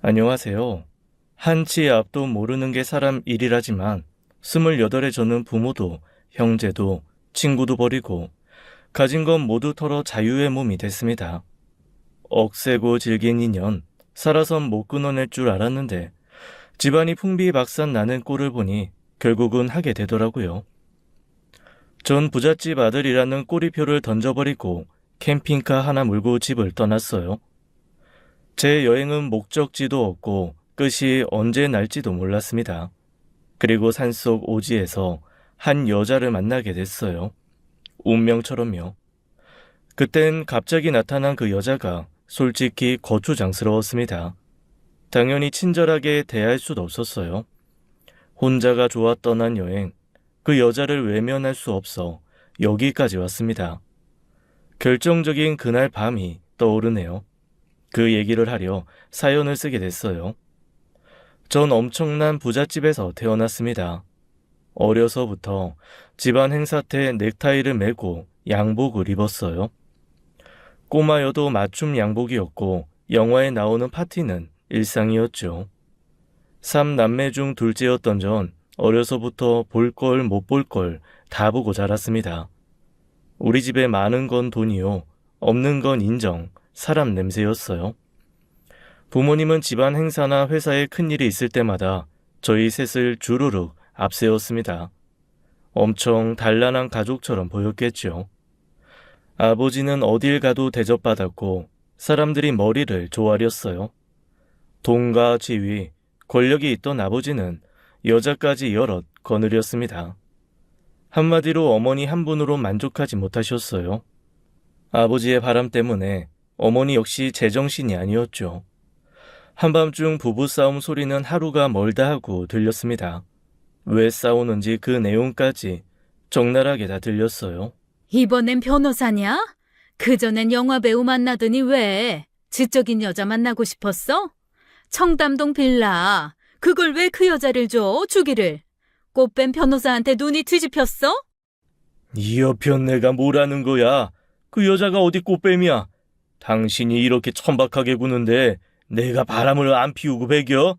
안녕하세요. 한치 앞도 모르는 게 사람 일이라지만 28에 저는 부모도 형제도 친구도 버리고 가진 건 모두 털어 자유의 몸이 됐습니다. 억세고 질긴 인연, 살아선 못 끊어낼 줄 알았는데 집안이 풍비박산 나는 꼴을 보니 결국은 하게 되더라고요. 전 부잣집 아들이라는 꼬리표를 던져버리고 캠핑카 하나 몰고 집을 떠났어요. 제 여행은 목적지도 없고 끝이 언제 날지도 몰랐습니다. 그리고 산속 오지에서 한 여자를 만나게 됐어요. 운명처럼요. 그땐 갑자기 나타난 그 여자가 솔직히 거추장스러웠습니다. 당연히 친절하게 대할 수도 없었어요. 혼자가 좋아 떠난 여행, 그 여자를 외면할 수 없어 여기까지 왔습니다. 결정적인 그날 밤이 떠오르네요. 그 얘기를 하려 사연을 쓰게 됐어요. 전 엄청난 부잣집에서 태어났습니다. 어려서부터 집안 행사 때 넥타이를 메고 양복을 입었어요. 꼬마여도 맞춤 양복이었고 영화에 나오는 파티는 일상이었죠. 3남매 중 둘째였던 전 어려서부터 볼 걸 못 볼 걸 다 보고 자랐습니다. 우리 집에 많은 건 돈이요. 없는 건 인정, 사람 냄새였어요. 부모님은 집안 행사나 회사에 큰일이 있을 때마다 저희 셋을 주르륵 앞세웠습니다. 엄청 단란한 가족처럼 보였겠죠. 아버지는 어딜 가도 대접받았고 사람들이 머리를 조아렸어요. 돈과 지위, 권력이 있던 아버지는 여자까지 여럿 거느렸습니다. 한마디로 어머니 한 분으로 만족하지 못하셨어요. 아버지의 바람 때문에 어머니 역시 제정신이 아니었죠. 한밤중 부부싸움 소리는 하루가 멀다 하고 들렸습니다. 왜 싸우는지 그 내용까지 적나라하게 다 들렸어요. 이번엔 변호사냐? 그전엔 영화배우 만나더니 왜? 지적인 여자 만나고 싶었어? 청담동 빌라. 그걸 왜 그 여자를 줘? 주기를. 꽃뱀 변호사한테 눈이 뒤집혔어? 이 여편 내가 뭐라는 거야? 그 여자가 어디 꽃뱀이야? 당신이 이렇게 천박하게 구는데 내가 바람을 안 피우고 배겨?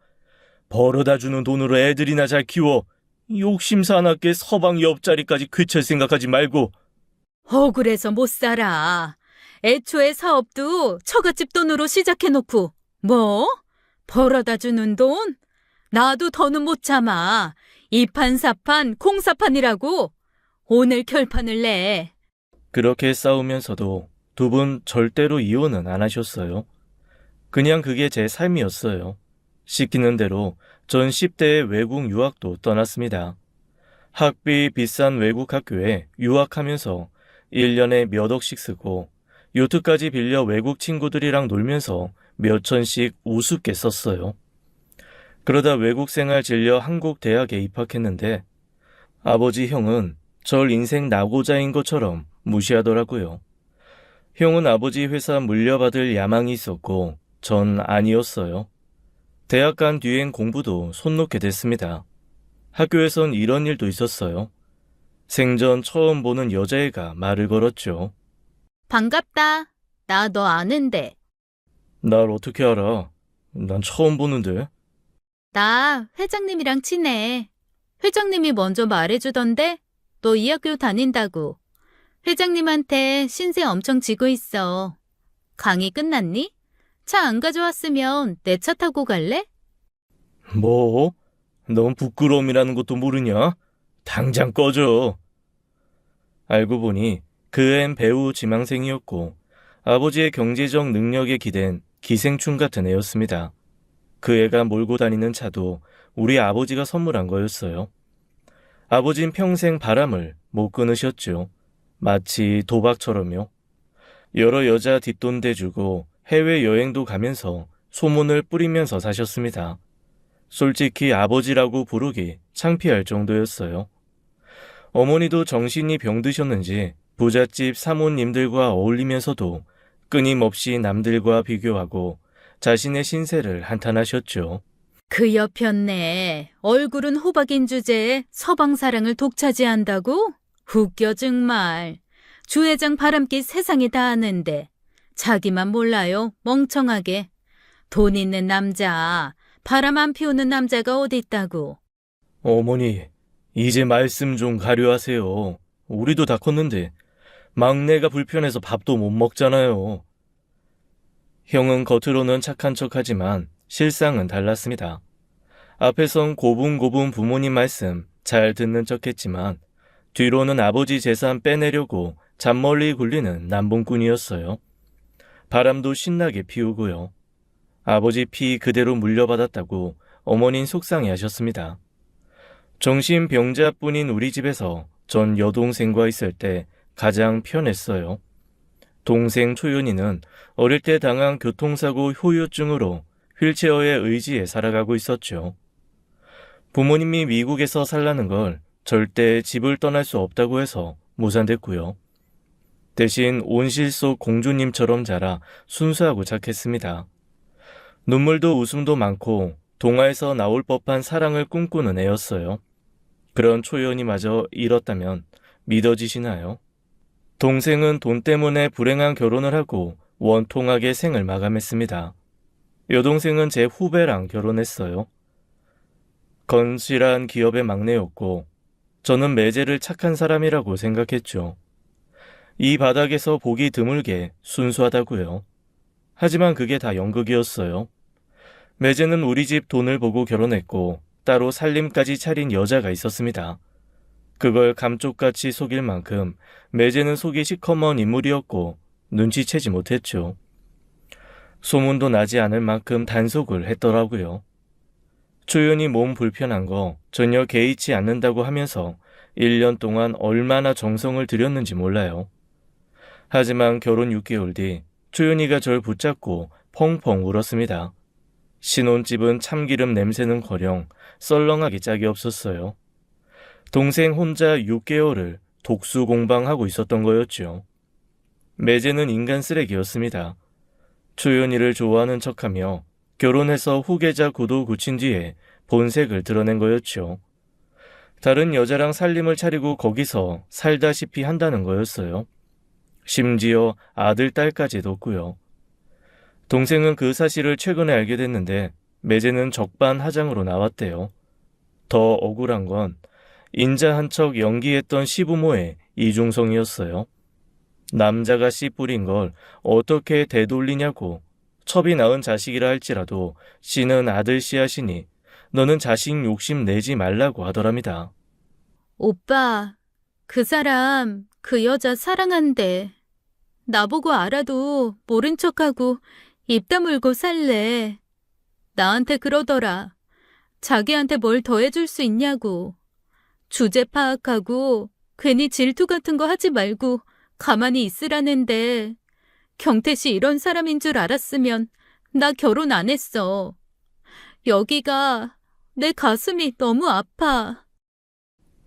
벌어다 주는 돈으로 애들이나 잘 키워. 욕심 사납게 서방 옆자리까지 괴칠 생각하지 말고. 억울해서 못 살아. 애초에 사업도 처갓집 돈으로 시작해놓고 뭐? 벌어다 주는 돈? 나도 더는 못 참아. 이판사판 공사판이라고. 오늘 결판을 내. 그렇게 싸우면서도 두 분 절대로 이혼은 안 하셨어요. 그냥 그게 제 삶이었어요. 시키는 대로 전 10대에 외국 유학도 떠났습니다. 학비 비싼 외국 학교에 유학하면서 1년에 몇 억씩 쓰고 요트까지 빌려 외국 친구들이랑 놀면서 몇 천씩 우습게 썼어요. 그러다 외국 생활 질려 한국 대학에 입학했는데 아버지 형은 절 인생 낙오자인 것처럼 무시하더라고요. 형은 아버지 회사 물려받을 야망이 있었고 전 아니었어요. 대학 간 뒤엔 공부도 손 놓게 됐습니다. 학교에선 이런 일도 있었어요. 생전 처음 보는 여자애가 말을 걸었죠. 반갑다. 나 너 아는데. 날 어떻게 알아? 난 처음 보는데. 나 회장님이랑 친해. 회장님이 먼저 말해주던데? 너 이 학교 다닌다고. 회장님한테 신세 엄청 지고 있어. 강의 끝났니? 차 안 가져왔으면 내 차 타고 갈래? 뭐? 넌 부끄러움이라는 것도 모르냐? 당장 꺼져. 알고 보니 그 앤 배우 지망생이었고 아버지의 경제적 능력에 기댄 기생충 같은 애였습니다. 그 애가 몰고 다니는 차도 우리 아버지가 선물한 거였어요. 아버진 평생 바람을 못 끊으셨죠. 마치 도박처럼요. 여러 여자 뒷돈 대주고 해외여행도 가면서 소문을 뿌리면서 사셨습니다. 솔직히 아버지라고 부르기 창피할 정도였어요. 어머니도 정신이 병드셨는지 부잣집 사모님들과 어울리면서도 끊임없이 남들과 비교하고 자신의 신세를 한탄하셨죠. 그 여편네 얼굴은 호박인 주제에 서방 사랑을 독차지한다고? 웃겨 정말. 주 회장 바람기 세상이 다 아는데 자기만 몰라요 멍청하게. 돈 있는 남자, 바람 안 피우는 남자가 어디 있다고. 어머니, 이제 말씀 좀 가려하세요. 우리도 다 컸는데 막내가 불편해서 밥도 못 먹잖아요. 형은 겉으로는 착한 척하지만 실상은 달랐습니다. 앞에선 고분고분 부모님 말씀 잘 듣는 척했지만 뒤로는 아버지 재산 빼내려고 잔멀리 굴리는 남봉꾼이었어요. 바람도 신나게 피우고요. 아버지 피 그대로 물려받았다고 어머닌 속상해하셨습니다. 정신병자뿐인 우리 집에서 전 여동생과 있을 때 가장 편했어요. 동생 초연이는 어릴 때 당한 교통사고 후유증으로 휠체어에 의지해 살아가고 있었죠. 부모님이 미국에서 살라는 걸 절대 집을 떠날 수 없다고 해서 무산됐고요. 대신 온실 속 공주님처럼 자라 순수하고 착했습니다. 눈물도 웃음도 많고 동화에서 나올 법한 사랑을 꿈꾸는 애였어요. 그런 초연이마저 잃었다면 믿어지시나요? 동생은 돈 때문에 불행한 결혼을 하고 원통하게 생을 마감했습니다. 여동생은 제 후배랑 결혼했어요. 건실한 기업의 막내였고 저는 매제를 착한 사람이라고 생각했죠. 이 바닥에서 보기 드물게 순수하다고요. 하지만 그게 다 연극이었어요. 매제는 우리 집 돈을 보고 결혼했고 따로 살림까지 차린 여자가 있었습니다. 그걸 감쪽같이 속일 만큼 매제는 속이 시커먼 인물이었고 눈치채지 못했죠. 소문도 나지 않을 만큼 단속을 했더라고요. 초연이 몸 불편한 거 전혀 개의치 않는다고 하면서 1년 동안 얼마나 정성을 들였는지 몰라요. 하지만 결혼 6개월 뒤 초연이가 절 붙잡고 펑펑 울었습니다. 신혼집은 참기름 냄새는커녕 썰렁하기 짝이 없었어요. 동생 혼자 6개월을 독수 공방하고 있었던 거였죠. 매제는 인간 쓰레기였습니다. 초연이를 좋아하는 척하며 결혼해서 후계자 구도 굳힌 뒤에 본색을 드러낸 거였죠. 다른 여자랑 살림을 차리고 거기서 살다시피 한다는 거였어요. 심지어 아들, 딸까지 뒀고요. 동생은 그 사실을 최근에 알게 됐는데 매제는 적반하장으로 나왔대요. 더 억울한 건 인자 한 척 연기했던 시부모의 이중성이었어요. 남자가 씨 뿌린 걸 어떻게 되돌리냐고 첩이 낳은 자식이라 할지라도 씨는 아들 씨앗이니 너는 자식 욕심 내지 말라고 하더랍니다. 오빠, 그 사람, 그 여자 사랑한대. 나보고 알아도 모른 척하고 입 다물고 살래. 나한테 그러더라. 자기한테 뭘 더 해줄 수 있냐고. 주제 파악하고 괜히 질투 같은 거 하지 말고 가만히 있으라는데 경태씨 이런 사람인 줄 알았으면 나 결혼 안 했어. 여기가 내 가슴이 너무 아파.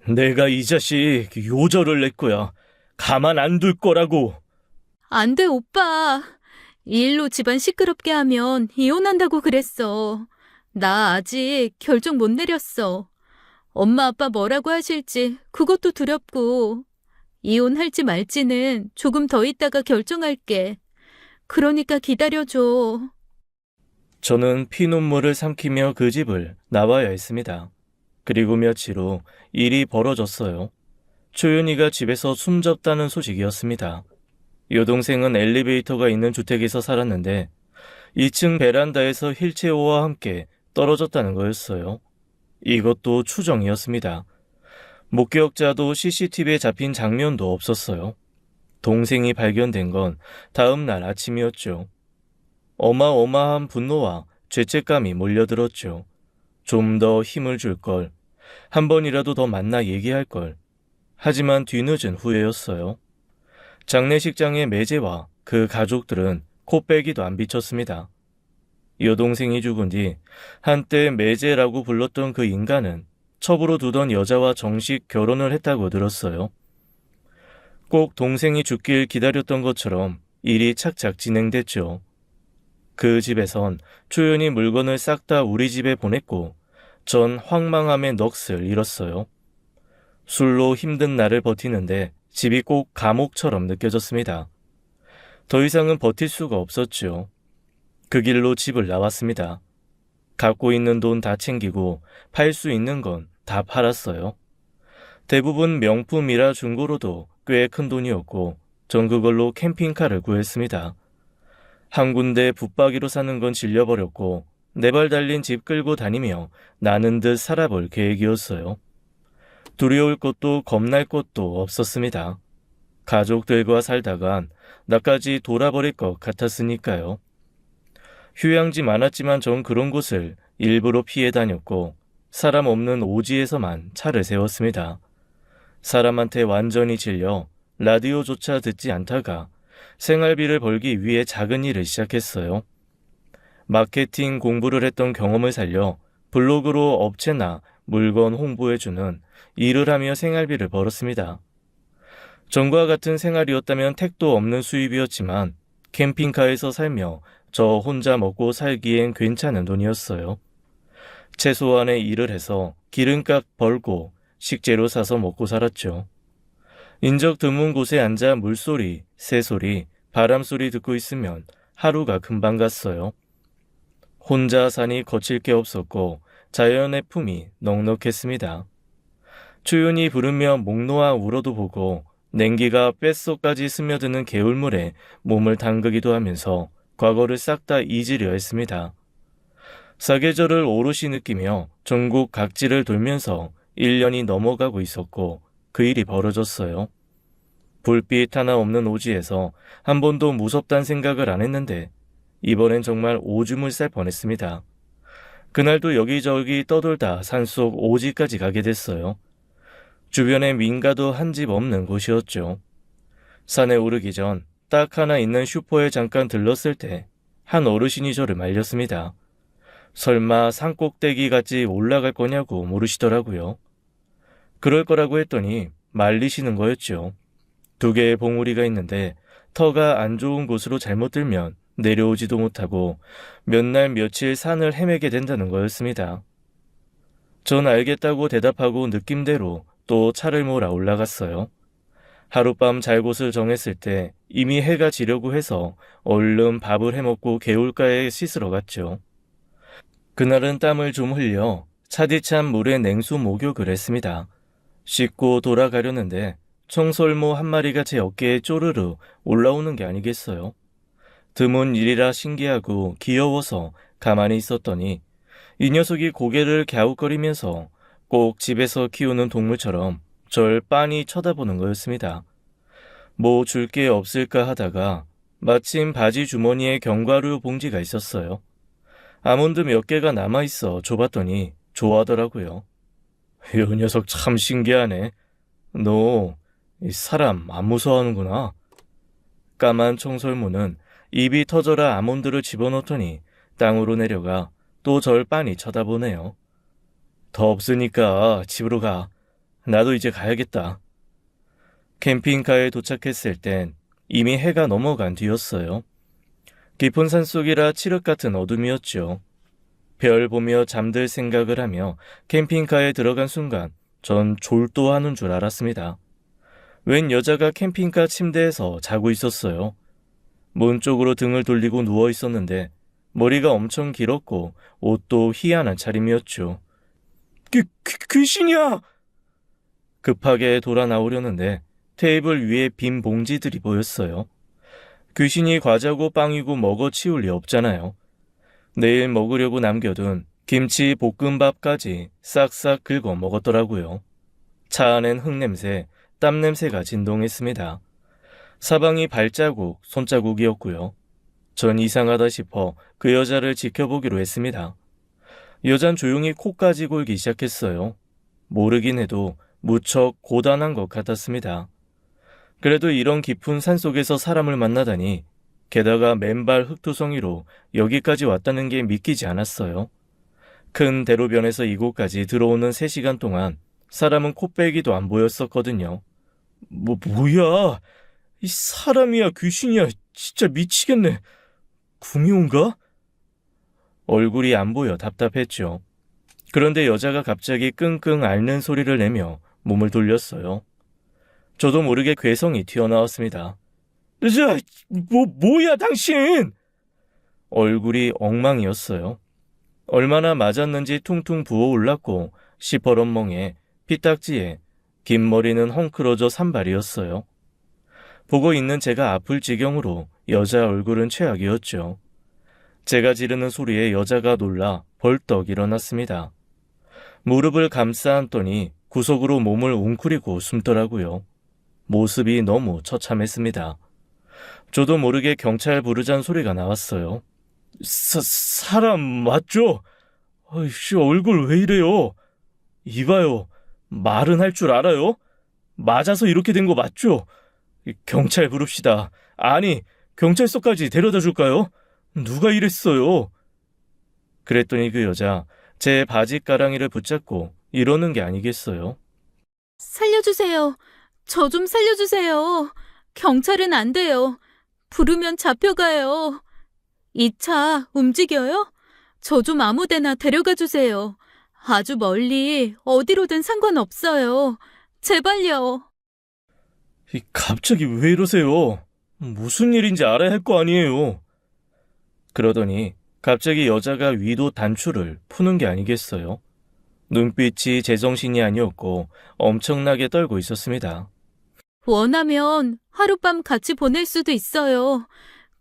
내가 이 자식 요절을 낼 거야. 가만 안 둘 거라고. 안 돼, 오빠. 이 일로 집안 시끄럽게 하면 이혼한다고 그랬어. 나 아직 결정 못 내렸어. 엄마 아빠 뭐라고 하실지 그것도 두렵고. 이혼할지 말지는 조금 더 있다가 결정할게. 그러니까 기다려줘. 저는 피눈물을 삼키며 그 집을 나와야 했습니다. 그리고 며칠 후 일이 벌어졌어요. 초연이가 집에서 숨졌다는 소식이었습니다. 여동생은 엘리베이터가 있는 주택에서 살았는데 2층 베란다에서 휠체어와 함께 떨어졌다는 거였어요. 이것도 추정이었습니다. 목격자도 CCTV에 잡힌 장면도 없었어요. 동생이 발견된 건 다음 날 아침이었죠. 어마어마한 분노와 죄책감이 몰려들었죠. 좀 더 힘을 줄 걸, 한 번이라도 더 만나 얘기할 걸. 하지만 뒤늦은 후회였어요. 장례식장의 매제와 그 가족들은 코빼기도 안 비쳤습니다. 여동생이 죽은 뒤 한때 매제라고 불렀던 그 인간은 첩으로 두던 여자와 정식 결혼을 했다고 들었어요. 꼭 동생이 죽길 기다렸던 것처럼 일이 착착 진행됐죠. 그 집에선 초연이 물건을 싹 다 우리 집에 보냈고 전 황망함에 넋을 잃었어요. 술로 힘든 날을 버티는데 집이 꼭 감옥처럼 느껴졌습니다. 더 이상은 버틸 수가 없었죠. 그 길로 집을 나왔습니다. 갖고 있는 돈 다 챙기고 팔 수 있는 건 다 팔았어요. 대부분 명품이라 중고로도 꽤 큰 돈이었고 전 그걸로 캠핑카를 구했습니다. 한 군데 붙박이로 사는 건 질려버렸고 네 발 달린 집 끌고 다니며 나는 듯 살아볼 계획이었어요. 두려울 것도 겁날 것도 없었습니다. 가족들과 살다간 나까지 돌아버릴 것 같았으니까요. 휴양지 많았지만 전 그런 곳을 일부러 피해 다녔고 사람 없는 오지에서만 차를 세웠습니다. 사람한테 완전히 질려 라디오조차 듣지 않다가 생활비를 벌기 위해 작은 일을 시작했어요. 마케팅 공부를 했던 경험을 살려 블로그로 업체나 물건 홍보해주는 일을 하며 생활비를 벌었습니다. 전과 같은 생활이었다면 택도 없는 수입이었지만 캠핑카에서 살며 저 혼자 먹고 살기엔 괜찮은 돈이었어요. 최소한의 일을 해서 기름값 벌고 식재료 사서 먹고 살았죠. 인적 드문 곳에 앉아 물소리, 새소리, 바람소리 듣고 있으면 하루가 금방 갔어요. 혼자 사니 거칠 게 없었고 자연의 품이 넉넉했습니다. 초연히 부르며 목 놓아 울어도 보고 냉기가 뼛속까지 스며드는 개울물에 몸을 담그기도 하면서 과거를 싹 다 잊으려 했습니다. 사계절을 오롯이 느끼며 전국 각지를 돌면서 1년이 넘어가고 있었고 그 일이 벌어졌어요. 불빛 하나 없는 오지에서 한 번도 무섭단 생각을 안 했는데 이번엔 정말 오줌을 쌀 뻔했습니다. 그날도 여기저기 떠돌다 산속 오지까지 가게 됐어요. 주변에 민가도 한 집 없는 곳이었죠. 산에 오르기 전 딱 하나 있는 슈퍼에 잠깐 들렀을 때 한 어르신이 저를 말렸습니다. 설마 산꼭대기까지 올라갈 거냐고 물으시더라고요. 그럴 거라고 했더니 말리시는 거였죠. 2개의 봉우리가 있는데 터가 안 좋은 곳으로 잘못 들면 내려오지도 못하고 몇 날 며칠 산을 헤매게 된다는 거였습니다. 전 알겠다고 대답하고 느낌대로 또 차를 몰아 올라갔어요. 하룻밤 잘 곳을 정했을 때 이미 해가 지려고 해서 얼른 밥을 해먹고 개울가에 씻으러 갔죠. 그날은 땀을 좀 흘려 차디찬 물에 냉수 목욕을 했습니다. 씻고 돌아가려는데 청설모 한 마리가 제 어깨에 쪼르르 올라오는 게 아니겠어요. 드문 일이라 신기하고 귀여워서 가만히 있었더니 이 녀석이 고개를 갸웃거리면서 꼭 집에서 키우는 동물처럼 절 빤히 쳐다보는 거였습니다. 뭐 줄 게 없을까 하다가 마침 바지 주머니에 견과류 봉지가 있었어요. 아몬드 몇 개가 남아있어 줘봤더니 좋아하더라고요. 이 녀석 참 신기하네. 너 사람 안 무서워하는구나. 까만 청설모는 입이 터져라 아몬드를 집어넣더니 땅으로 내려가 또 절 빤히 쳐다보네요. 더 없으니까 집으로 가. 나도 이제 가야겠다. 캠핑카에 도착했을 땐 이미 해가 넘어간 뒤였어요. 깊은 산속이라 칠흑 같은 어둠이었죠. 별 보며 잠들 생각을 하며 캠핑카에 들어간 순간 전 졸도하는 줄 알았습니다. 웬 여자가 캠핑카 침대에서 자고 있었어요. 문 쪽으로 등을 돌리고 누워 있었는데 머리가 엄청 길었고 옷도 희한한 차림이었죠. 귀신이야! 급하게 돌아 나오려는데 테이블 위에 빈 봉지들이 보였어요. 귀신이 과자고 빵이고 먹어 치울 리 없잖아요. 내일 먹으려고 남겨둔 김치 볶음밥까지 싹싹 긁어 먹었더라고요. 차 안엔 흙냄새, 땀냄새가 진동했습니다. 사방이 발자국, 손자국이었고요. 전 이상하다 싶어 그 여자를 지켜보기로 했습니다. 여잔 조용히 코까지 골기 시작했어요. 모르긴 해도 무척 고단한 것 같았습니다. 그래도 이런 깊은 산속에서 사람을 만나다니, 게다가 맨발 흙투성이로 여기까지 왔다는 게 믿기지 않았어요. 큰 대로변에서 이곳까지 들어오는 3시간 동안 사람은 코빼기도 안 보였었거든요. 뭐야? 이 사람이야 귀신이야? 진짜 미치겠네. 구미호인가? 얼굴이 안 보여 답답했죠. 그런데 여자가 갑자기 끙끙 앓는 소리를 내며 몸을 돌렸어요. 저도 모르게 괴성이 튀어나왔습니다. 뭐야 당신? 얼굴이 엉망이었어요. 얼마나 맞았는지 퉁퉁 부어올랐고 시퍼런 멍에 피딱지에 긴 머리는 헝클어져 산발이었어요. 보고 있는 제가 아플 지경으로 여자 얼굴은 최악이었죠. 제가 지르는 소리에 여자가 놀라 벌떡 일어났습니다. 무릎을 감싸 안더니 구석으로 몸을 웅크리고 숨더라고요. 모습이 너무 처참했습니다. 저도 모르게 경찰 부르잔 소리가 나왔어요. 사람 맞죠? 아이씨, 얼굴 왜 이래요? 이봐요, 말은 할 줄 알아요? 맞아서 이렇게 된 거 맞죠? 경찰 부릅시다. 아니, 경찰서까지 데려다 줄까요? 누가 이랬어요? 그랬더니 그 여자 제 바지가랑이를 붙잡고 이러는 게 아니겠어요? 살려주세요. 저 좀 살려주세요. 경찰은 안 돼요. 부르면 잡혀가요. 이 차 움직여요? 저 좀 아무 데나 데려가 주세요. 아주 멀리 어디로든 상관없어요. 제발요. 갑자기 왜 이러세요? 무슨 일인지 알아야 할 거 아니에요. 그러더니 갑자기 여자가 위도 단추를 푸는 게 아니겠어요? 눈빛이 제정신이 아니었고 엄청나게 떨고 있었습니다. 원하면 하룻밤 같이 보낼 수도 있어요.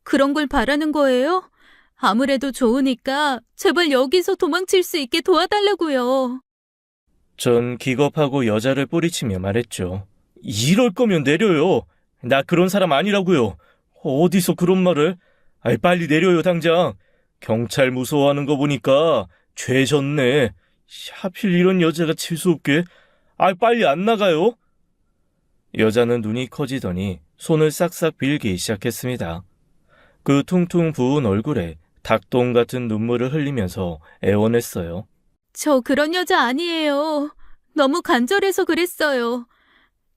그런 걸 바라는 거예요? 아무래도 좋으니까 제발 여기서 도망칠 수 있게 도와달라고요. 전 기겁하고 여자를 뿌리치며 말했죠. 이럴 거면 내려요. 나 그런 사람 아니라고요. 어디서 그런 말을? 빨리 내려요, 당장. 경찰 무서워하는 거 보니까 죄졌네. 하필 이런 여자가 칠수없게. 빨리 안 나가요? 여자는 눈이 커지더니 손을 싹싹 빌기 시작했습니다. 그 퉁퉁 부은 얼굴에 닭똥 같은 눈물을 흘리면서 애원했어요. 저 그런 여자 아니에요. 너무 간절해서 그랬어요.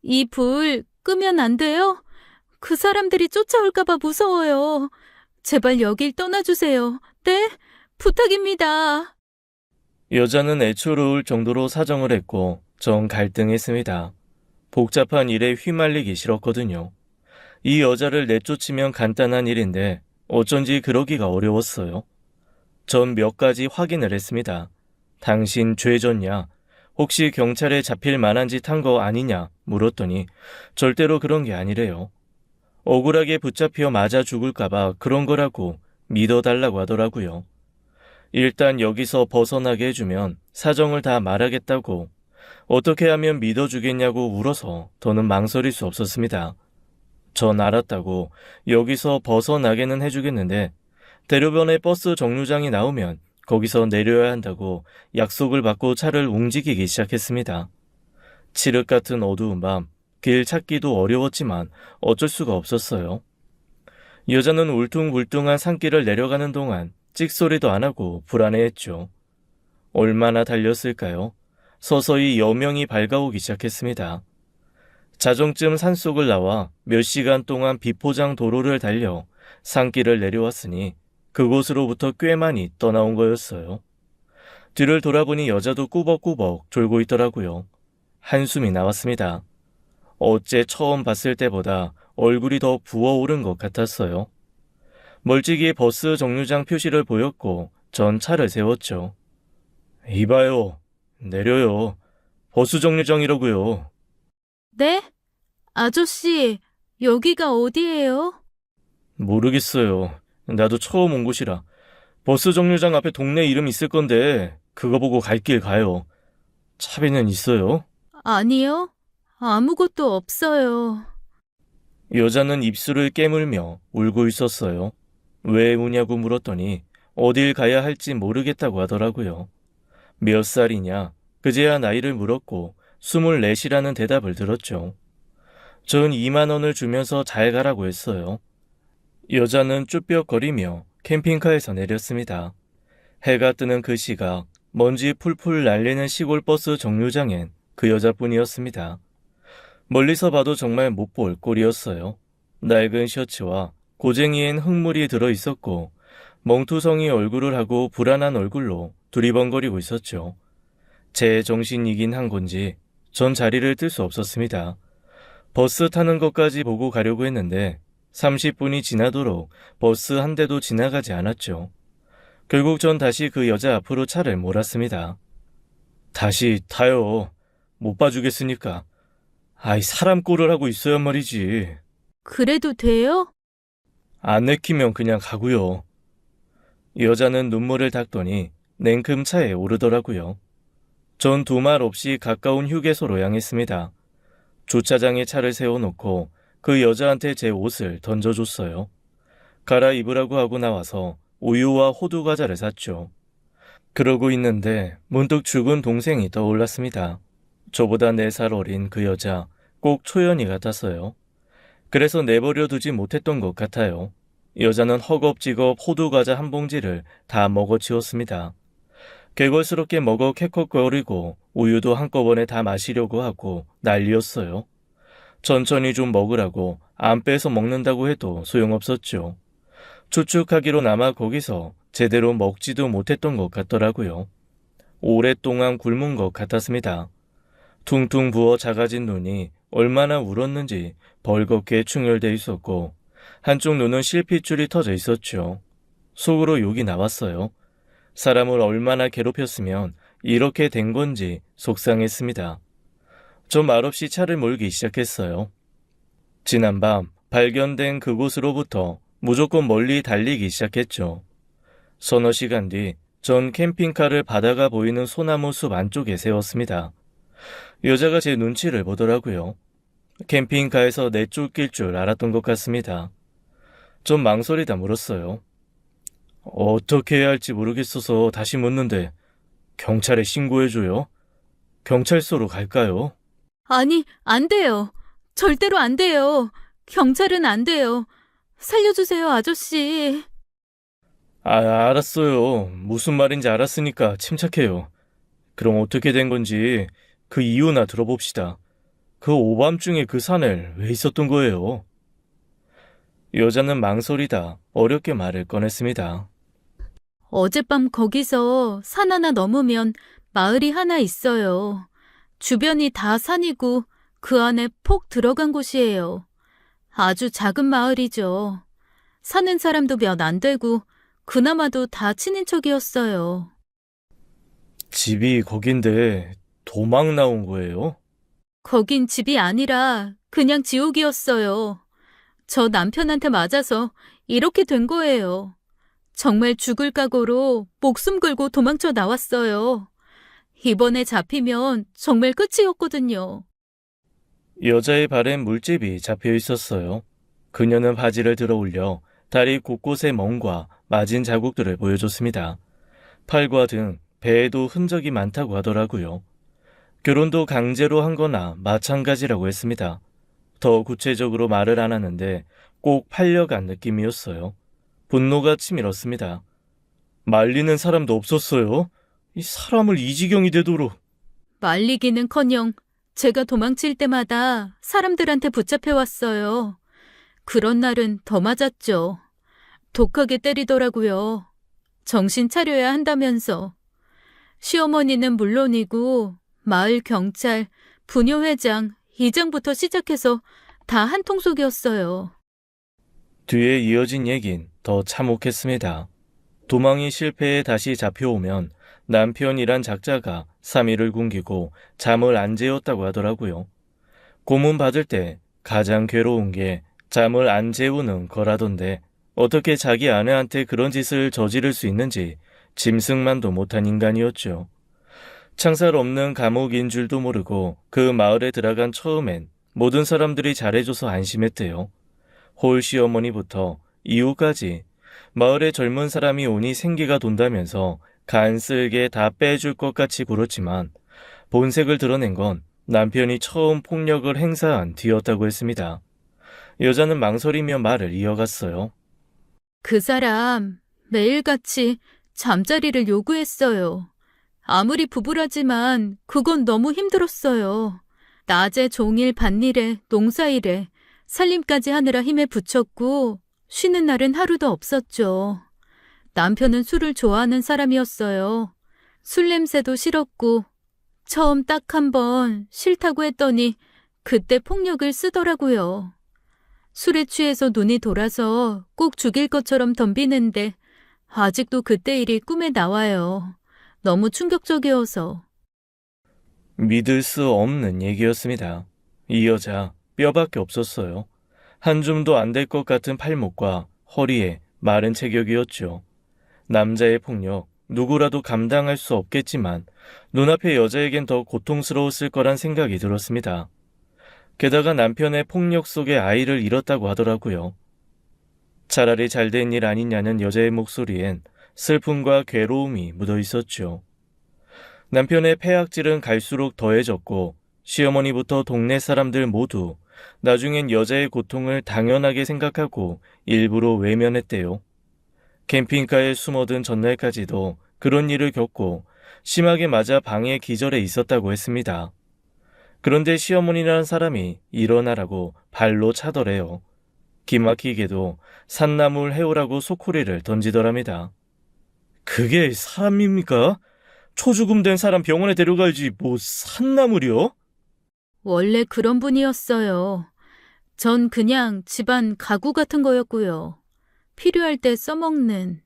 이 불 끄면 안 돼요? 그 사람들이 쫓아올까봐 무서워요. 제발 여길 떠나주세요. 네? 부탁입니다. 여자는 애처로울 정도로 사정을 했고 전 갈등했습니다. 복잡한 일에 휘말리기 싫었거든요. 이 여자를 내쫓으면 간단한 일인데 어쩐지 그러기가 어려웠어요. 전 몇 가지 확인을 했습니다. 당신 죄졌냐? 혹시 경찰에 잡힐 만한 짓 한 거 아니냐? 물었더니 절대로 그런 게 아니래요. 억울하게 붙잡혀 맞아 죽을까봐 그런 거라고 믿어달라고 하더라고요. 일단 여기서 벗어나게 해주면 사정을 다 말하겠다고 어떻게 하면 믿어주겠냐고 울어서 더는 망설일 수 없었습니다. 전 알았다고 여기서 벗어나게는 해주겠는데 대로변에 버스 정류장이 나오면 거기서 내려야 한다고 약속을 받고 차를 움직이기 시작했습니다. 칠흑 같은 어두운 밤, 길 찾기도 어려웠지만 어쩔 수가 없었어요. 여자는 울퉁불퉁한 산길을 내려가는 동안 찍소리도 안 하고 불안해했죠. 얼마나 달렸을까요? 서서히 여명이 밝아오기 시작했습니다. 자정쯤 산속을 나와 몇 시간 동안 비포장 도로를 달려 산길을 내려왔으니 그곳으로부터 꽤 많이 떠나온 거였어요. 뒤를 돌아보니 여자도 꾸벅꾸벅 졸고 있더라고요. 한숨이 나왔습니다. 어째 처음 봤을 때보다 얼굴이 더 부어오른 것 같았어요. 멀찍이 버스 정류장 표시를 보였고 전 차를 세웠죠. 이봐요. 내려요. 버스 정류장이라고요. 네? 아저씨, 여기가 어디예요? 모르겠어요. 나도 처음 온 곳이라. 버스 정류장 앞에 동네 이름 있을 건데 그거 보고 갈 길 가요. 차비는 있어요? 아니요. 아무것도 없어요. 여자는 입술을 깨물며 울고 있었어요. 왜 우냐고 물었더니 어딜 가야 할지 모르겠다고 하더라고요. 몇 살이냐? 그제야 나이를 물었고 24이라는 대답을 들었죠. 전 2만 원을 주면서 잘 가라고 했어요. 여자는 쭈뼛거리며 캠핑카에서 내렸습니다. 해가 뜨는 그 시각 먼지 풀풀 날리는 시골 버스 정류장엔 그 여자뿐이었습니다. 멀리서 봐도 정말 못 볼 꼴이었어요. 낡은 셔츠와 고쟁이엔 흙물이 들어있었고 멍투성이 얼굴을 하고 불안한 얼굴로 두리번거리고 있었죠. 제 정신이긴 한 건지 전 자리를 뜰 수 없었습니다. 버스 타는 것까지 보고 가려고 했는데 30분이 지나도록 버스 한 대도 지나가지 않았죠. 결국 전 다시 그 여자 앞으로 차를 몰았습니다. 다시 타요. 못 봐주겠으니까. 아이, 사람 꼴을 하고 있어야 말이지. 그래도 돼요? 안 내키면 그냥 가고요. 여자는 눈물을 닦더니 냉큼 차에 오르더라고요. 전 두 말 없이 가까운 휴게소로 향했습니다. 주차장에 차를 세워놓고 그 여자한테 제 옷을 던져줬어요. 갈아입으라고 하고 나와서 우유와 호두 과자를 샀죠. 그러고 있는데 문득 죽은 동생이 떠올랐습니다. 저보다 4살 어린 그 여자 꼭 초연이 같았어요. 그래서 내버려 두지 못했던 것 같아요. 여자는 허겁지겁 호두 과자 한 봉지를 다 먹어치웠습니다. 개걸스럽게 먹어 캑캑거리고 우유도 한꺼번에 다 마시려고 하고 난리였어요. 천천히 좀 먹으라고 안 빼서 먹는다고 해도 소용없었죠. 추측하기로나마 거기서 제대로 먹지도 못했던 것 같더라고요. 오랫동안 굶은 것 같았습니다. 퉁퉁 부어 작아진 눈이 얼마나 울었는지 벌겋게 충혈돼 있었고 한쪽 눈은 실핏줄이 터져 있었죠. 속으로 욕이 나왔어요. 사람을 얼마나 괴롭혔으면 이렇게 된 건지 속상했습니다. 전 말없이 차를 몰기 시작했어요. 지난밤 발견된 그곳으로부터 무조건 멀리 달리기 시작했죠. 서너 시간 뒤 전 캠핑카를 바다가 보이는 소나무 숲 안쪽에 세웠습니다. 여자가 제 눈치를 보더라고요. 캠핑카에서 내쫓길 줄 알았던 것 같습니다. 전 망설이다 물었어요. 어떻게 해야 할지 모르겠어서 다시 묻는데 경찰에 신고해줘요? 경찰서로 갈까요? 아니, 안 돼요. 절대로 안 돼요. 경찰은 안 돼요. 살려주세요, 아저씨. 알았어요. 무슨 말인지 알았으니까 침착해요. 그럼 어떻게 된 건지 그 이유나 들어봅시다. 그 오밤중에 그 산에 왜 있었던 거예요? 여자는 망설이다 어렵게 말을 꺼냈습니다. 어젯밤 거기서 산 하나 넘으면 마을이 하나 있어요. 주변이 다 산이고 그 안에 폭 들어간 곳이에요. 아주 작은 마을이죠. 사는 사람도 몇 안 되고 그나마도 다 친인척이었어요. 집이 거긴데 도망 나온 거예요? 거긴 집이 아니라 그냥 지옥이었어요. 저 남편한테 맞아서 이렇게 된 거예요. 정말 죽을 각오로 목숨 걸고 도망쳐 나왔어요. 이번에 잡히면 정말 끝이었거든요. 여자의 발엔 물집이 잡혀 있었어요. 그녀는 바지를 들어 올려 다리 곳곳에 멍과 맞은 자국들을 보여줬습니다. 팔과 등, 배에도 흔적이 많다고 하더라고요. 결혼도 강제로 한 거나 마찬가지라고 했습니다. 더 구체적으로 말을 안 하는데 꼭 팔려간 느낌이었어요. 분노가 치밀었습니다. 말리는 사람도 없었어요? 이 사람을 이 지경이 되도록. 말리기는커녕 제가 도망칠 때마다 사람들한테 붙잡혀왔어요. 그런 날은 더 맞았죠. 독하게 때리더라고요. 정신 차려야 한다면서. 시어머니는 물론이고 마을 경찰, 부녀회장, 이장부터 시작해서 다 한통속이었어요. 뒤에 이어진 얘긴 더 참혹했습니다. 도망이 실패해 다시 잡혀오면 남편이란 작자가 3일을 굶기고 잠을 안 재웠다고 하더라고요. 고문 받을 때 가장 괴로운 게 잠을 안 재우는 거라던데 어떻게 자기 아내한테 그런 짓을 저지를 수 있는지 짐승만도 못한 인간이었죠. 창살 없는 감옥인 줄도 모르고 그 마을에 들어간 처음엔 모든 사람들이 잘해줘서 안심했대요. 홀 시어머니부터 이후까지 마을에 젊은 사람이 오니 생기가 돈다면서 간쓸게 다 빼줄 것 같이 굴었지만 본색을 드러낸 건 남편이 처음 폭력을 행사한 뒤였다고 했습니다. 여자는 망설이며 말을 이어갔어요. 그 사람 매일같이 잠자리를 요구했어요. 아무리 부부라지만 그건 너무 힘들었어요. 낮에 종일 밭일에 농사일에 살림까지 하느라 힘에 부쳤고 쉬는 날은 하루도 없었죠. 남편은 술을 좋아하는 사람이었어요. 술 냄새도 싫었고 처음 딱 한 번 싫다고 했더니 그때 폭력을 쓰더라고요. 술에 취해서 눈이 돌아서 꼭 죽일 것처럼 덤비는데 아직도 그때 일이 꿈에 나와요. 너무 충격적이어서. 믿을 수 없는 얘기였습니다. 이 여자 뼈밖에 없었어요. 한 줌도 안 될 것 같은 팔목과 허리에 마른 체격이었죠. 남자의 폭력, 누구라도 감당할 수 없겠지만 눈앞의 여자에겐 더 고통스러웠을 거란 생각이 들었습니다. 게다가 남편의 폭력 속에 아이를 잃었다고 하더라고요. 차라리 잘된 일 아니냐는 여자의 목소리엔 슬픔과 괴로움이 묻어 있었죠. 남편의 폐악질은 갈수록 더해졌고 시어머니부터 동네 사람들 모두 나중엔 여자의 고통을 당연하게 생각하고 일부러 외면했대요. 캠핑카에 숨어든 전날까지도 그런 일을 겪고 심하게 맞아 방에 기절해 있었다고 했습니다. 그런데 시어머니라는 사람이 일어나라고 발로 차더래요. 기막히게도 산나물 해오라고 소쿠리를 던지더랍니다. 그게 사람입니까? 초죽음 된 사람 병원에 데려가야지 뭐 산나물이요? 원래 그런 분이었어요. 전 그냥 집안 가구 같은 거였고요. 필요할 때 써먹는.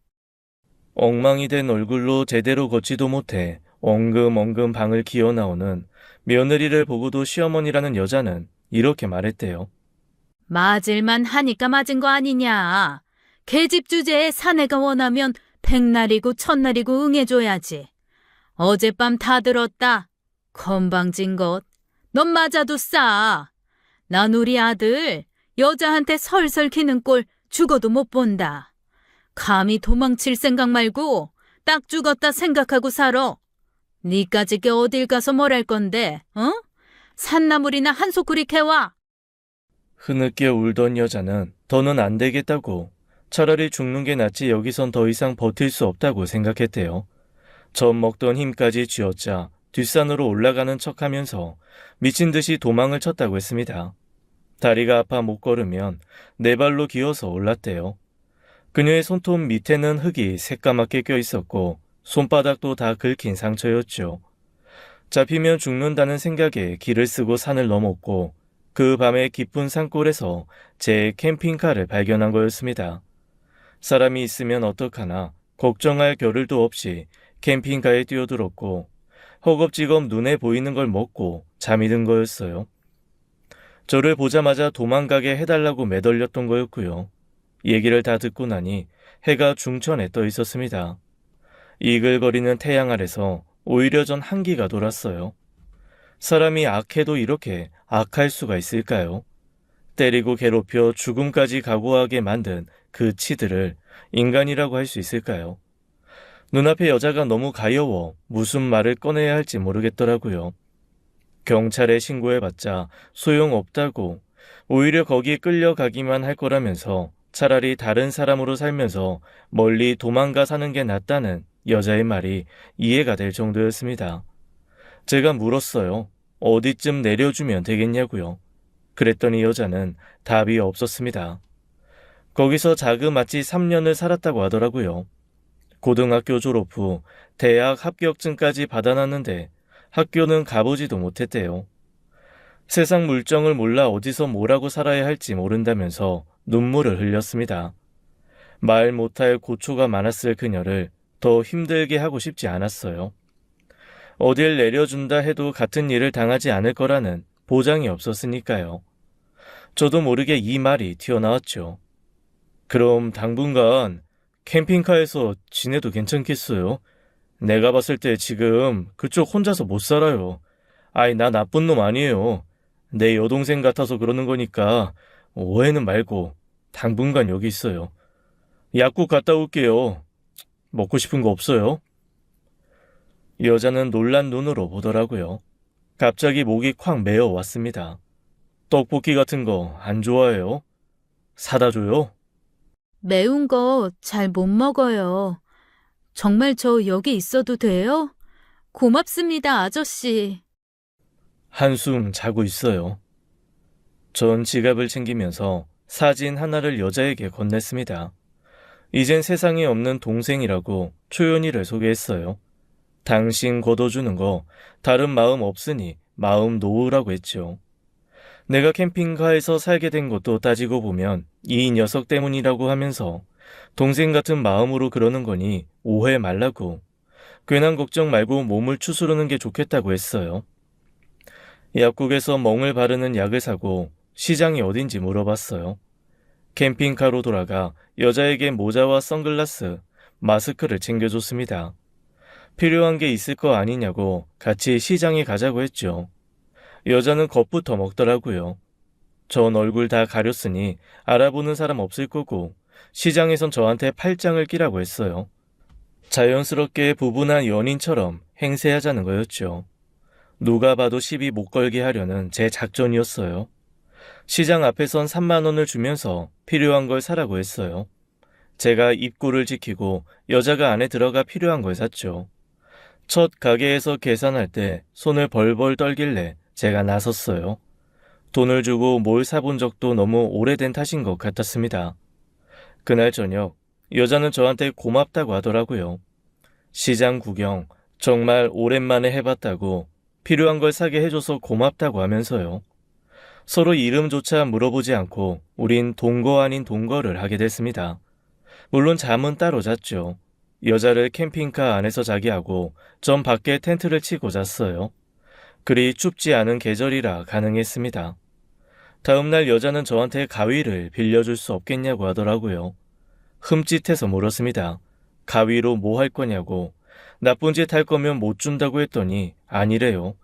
엉망이 된 얼굴로 제대로 걷지도 못해 엉금엉금 방을 기어 나오는 며느리를 보고도 시어머니라는 여자는 이렇게 말했대요. 맞을만 하니까 맞은 거 아니냐. 계집 주제에 사내가 원하면 백날이고 천날이고 응해줘야지. 어젯밤 다 들었다. 건방진 것. 넌 맞아도 싸. 난 우리 아들 여자한테 설설 기는 꼴 죽어도 못 본다. 감히 도망칠 생각 말고 딱 죽었다 생각하고 살아. 니까지 게 어딜 가서 뭘 할 건데, 어? 산나물이나 한 소쿠리 캐와. 흐느껴 울던 여자는 더는 안 되겠다고 차라리 죽는 게 낫지 여기선 더 이상 버틸 수 없다고 생각했대요. 젖 먹던 힘까지 쥐어짜 뒷산으로 올라가는 척하면서 미친 듯이 도망을 쳤다고 했습니다. 다리가 아파 못 걸으면 네 발로 기어서 올랐대요. 그녀의 손톱 밑에는 흙이 새까맣게 껴 있었고 손바닥도 다 긁힌 상처였죠. 잡히면 죽는다는 생각에 길을 쓰고 산을 넘었고 그 밤에 깊은 산골에서 제 캠핑카를 발견한 거였습니다. 사람이 있으면 어떡하나 걱정할 겨를도 없이 캠핑카에 뛰어들었고 허겁지겁 눈에 보이는 걸 먹고 잠이 든 거였어요. 저를 보자마자 도망가게 해달라고 매달렸던 거였고요. 얘기를 다 듣고 나니 해가 중천에 떠 있었습니다. 이글거리는 태양 아래서 오히려 전 한기가 돌았어요. 사람이 악해도 이렇게 악할 수가 있을까요? 때리고 괴롭혀 죽음까지 각오하게 만든 그 치들을 인간이라고 할 수 있을까요? 눈앞의 여자가 너무 가여워 무슨 말을 꺼내야 할지 모르겠더라고요. 경찰에 신고해봤자 소용없다고 오히려 거기 끌려가기만 할 거라면서 차라리 다른 사람으로 살면서 멀리 도망가 사는 게 낫다는 여자의 말이 이해가 될 정도였습니다. 제가 물었어요. 어디쯤 내려주면 되겠냐고요. 그랬더니 여자는 답이 없었습니다. 거기서 자그마치 3년을 살았다고 하더라고요. 고등학교 졸업 후 대학 합격증까지 받아놨는데 학교는 가보지도 못했대요. 세상 물정을 몰라 어디서 뭐라고 살아야 할지 모른다면서 눈물을 흘렸습니다. 말 못할 고초가 많았을 그녀를 더 힘들게 하고 싶지 않았어요. 어딜 내려준다 해도 같은 일을 당하지 않을 거라는 보장이 없었으니까요. 저도 모르게 이 말이 튀어나왔죠. 그럼 당분간 캠핑카에서 지내도 괜찮겠어요? 내가 봤을 때 지금 그쪽 혼자서 못 살아요. 아이, 나 나쁜 놈 아니에요. 내 여동생 같아서 그러는 거니까 오해는 말고 당분간 여기 있어요. 약국 갔다 올게요. 먹고 싶은 거 없어요? 여자는 놀란 눈으로 보더라고요. 갑자기 목이 콱 메어왔습니다. 떡볶이 같은 거 안 좋아해요? 사다 줘요? 매운 거 잘 못 먹어요. 정말 저 여기 있어도 돼요? 고맙습니다, 아저씨. 한숨 자고 있어요. 전 지갑을 챙기면서 사진 하나를 여자에게 건넸습니다. 이젠 세상에 없는 동생이라고 초연이를 소개했어요. 당신 걷어주는 거 다른 마음 없으니 마음 놓으라고 했죠. 내가 캠핑카에서 살게 된 것도 따지고 보면 이 녀석 때문이라고 하면서 동생 같은 마음으로 그러는 거니 오해 말라고, 괜한 걱정 말고 몸을 추스르는 게 좋겠다고 했어요. 약국에서 멍을 바르는 약을 사고 시장이 어딘지 물어봤어요. 캠핑카로 돌아가 여자에게 모자와 선글라스, 마스크를 챙겨줬습니다. 필요한 게 있을 거 아니냐고 같이 시장에 가자고 했죠. 여자는 겁부터 먹더라고요. 전 얼굴 다 가렸으니 알아보는 사람 없을 거고 시장에선 저한테 팔짱을 끼라고 했어요. 자연스럽게 부분한 연인처럼 행세하자는 거였죠. 누가 봐도 시비 못 걸게 하려는 제 작전이었어요. 시장 앞에선 3만 원을 주면서 필요한 걸 사라고 했어요. 제가 입구를 지키고 여자가 안에 들어가 필요한 걸 샀죠. 첫 가게에서 계산할 때 손을 벌벌 떨길래 제가 나섰어요. 돈을 주고 뭘 사본 적도 너무 오래된 탓인 것 같았습니다. 그날 저녁 여자는 저한테 고맙다고 하더라고요. 시장 구경 정말 오랜만에 해봤다고, 필요한 걸 사게 해줘서 고맙다고 하면서요. 서로 이름조차 물어보지 않고 우린 동거 아닌 동거를 하게 됐습니다. 물론 잠은 따로 잤죠. 여자를 캠핑카 안에서 자게 하고 전 밖에 텐트를 치고 잤어요. 그리 춥지 않은 계절이라 가능했습니다. 다음날 여자는 저한테 가위를 빌려줄 수 없겠냐고 하더라고요. 흠칫해서 물었습니다. 가위로 뭐 할 거냐고. 나쁜 짓 할 거면 못 준다고 했더니 아니래요.